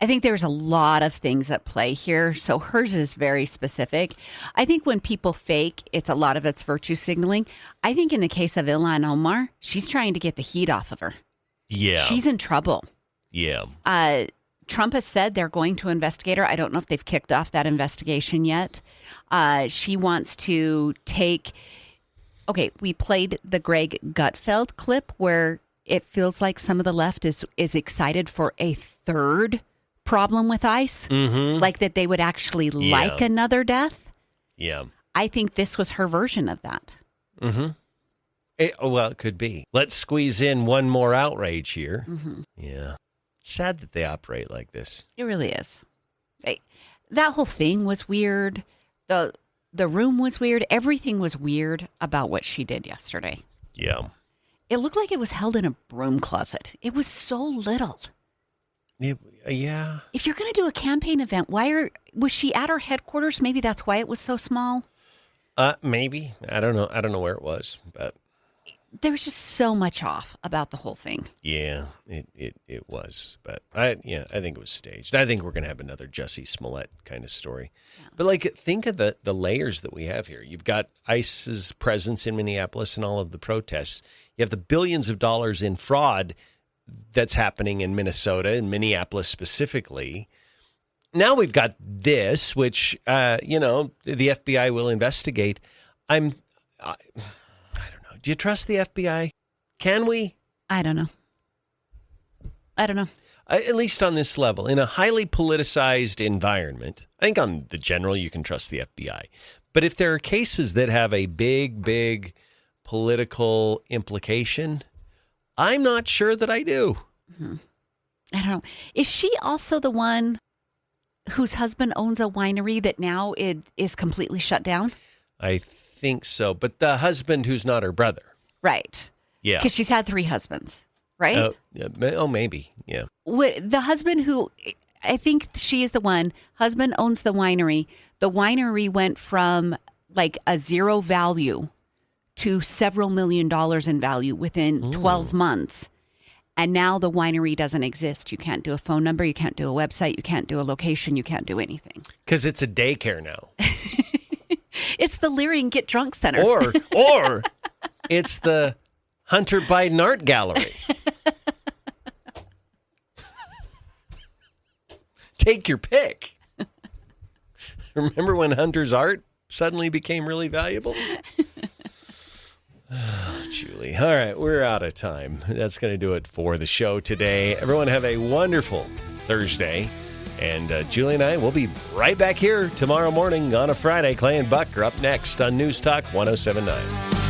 I think there's a lot of things at play here. So hers is very specific. I think when people fake, a lot of it's virtue signaling. I think in the case of Ilhan Omar, she's trying to get the heat off of her. Yeah. She's in trouble. Yeah. Trump has said they're going to investigate her. I don't know if they've kicked off that investigation yet. She wants to take... Okay, we played the Greg Gutfeld clip where it feels like some of the left is excited for a third problem with ICE. Mm-hmm. Like that they would actually like another death. Yeah. I think this was her version of that. Mm-hmm. It could be. Let's squeeze in one more outrage here. Mm-hmm. Yeah. Sad that they operate like this. It really is. That whole thing was weird. The room was weird. Everything was weird about what she did yesterday. Yeah. It looked like it was held in a broom closet. It was so little. Yeah. If you're going to do a campaign event, was she at her headquarters? Maybe that's why it was so small. Maybe. I don't know. I don't know where it was, but there was just so much off about the whole thing. Yeah, it was. But I think it was staged. I think we're going to have another Jussie Smollett kind of story. Yeah. But think of the layers that we have here. You've got ICE's presence in Minneapolis and all of the protests. You have the billions of dollars in fraud that's happening in Minnesota and Minneapolis specifically. Now we've got this, which the FBI will investigate. I don't know. Do you trust the FBI? Can we? I don't know. At least on this level, in a highly politicized environment, I think on the general you can trust the FBI. But if there are cases that have a big political implication, I'm not sure that I do. Mm-hmm. I don't know. Is she also the one whose husband owns a winery that now it is completely shut down? I think so. But the husband who's not her brother. Right. Yeah. Because she's had 3 husbands, right? Maybe. Yeah. The husband who, I think she is the one, husband owns the winery. The winery went from like a zero value to several $1 million in value within 12 months. And now the winery doesn't exist. You can't do a phone number. You can't do a website. You can't do a location. You can't do anything. Because it's a daycare now. It's the Leary and Get Drunk Center. Or it's the Hunter Biden Art Gallery. Take your pick. Remember when Hunter's art suddenly became really valuable? Oh, Julie. All right, we're out of time. That's going to do it for the show today. Everyone have a wonderful Thursday. And Julie and I will be right back here tomorrow morning on a Friday. Clay and Buck are up next on News Talk 107.9.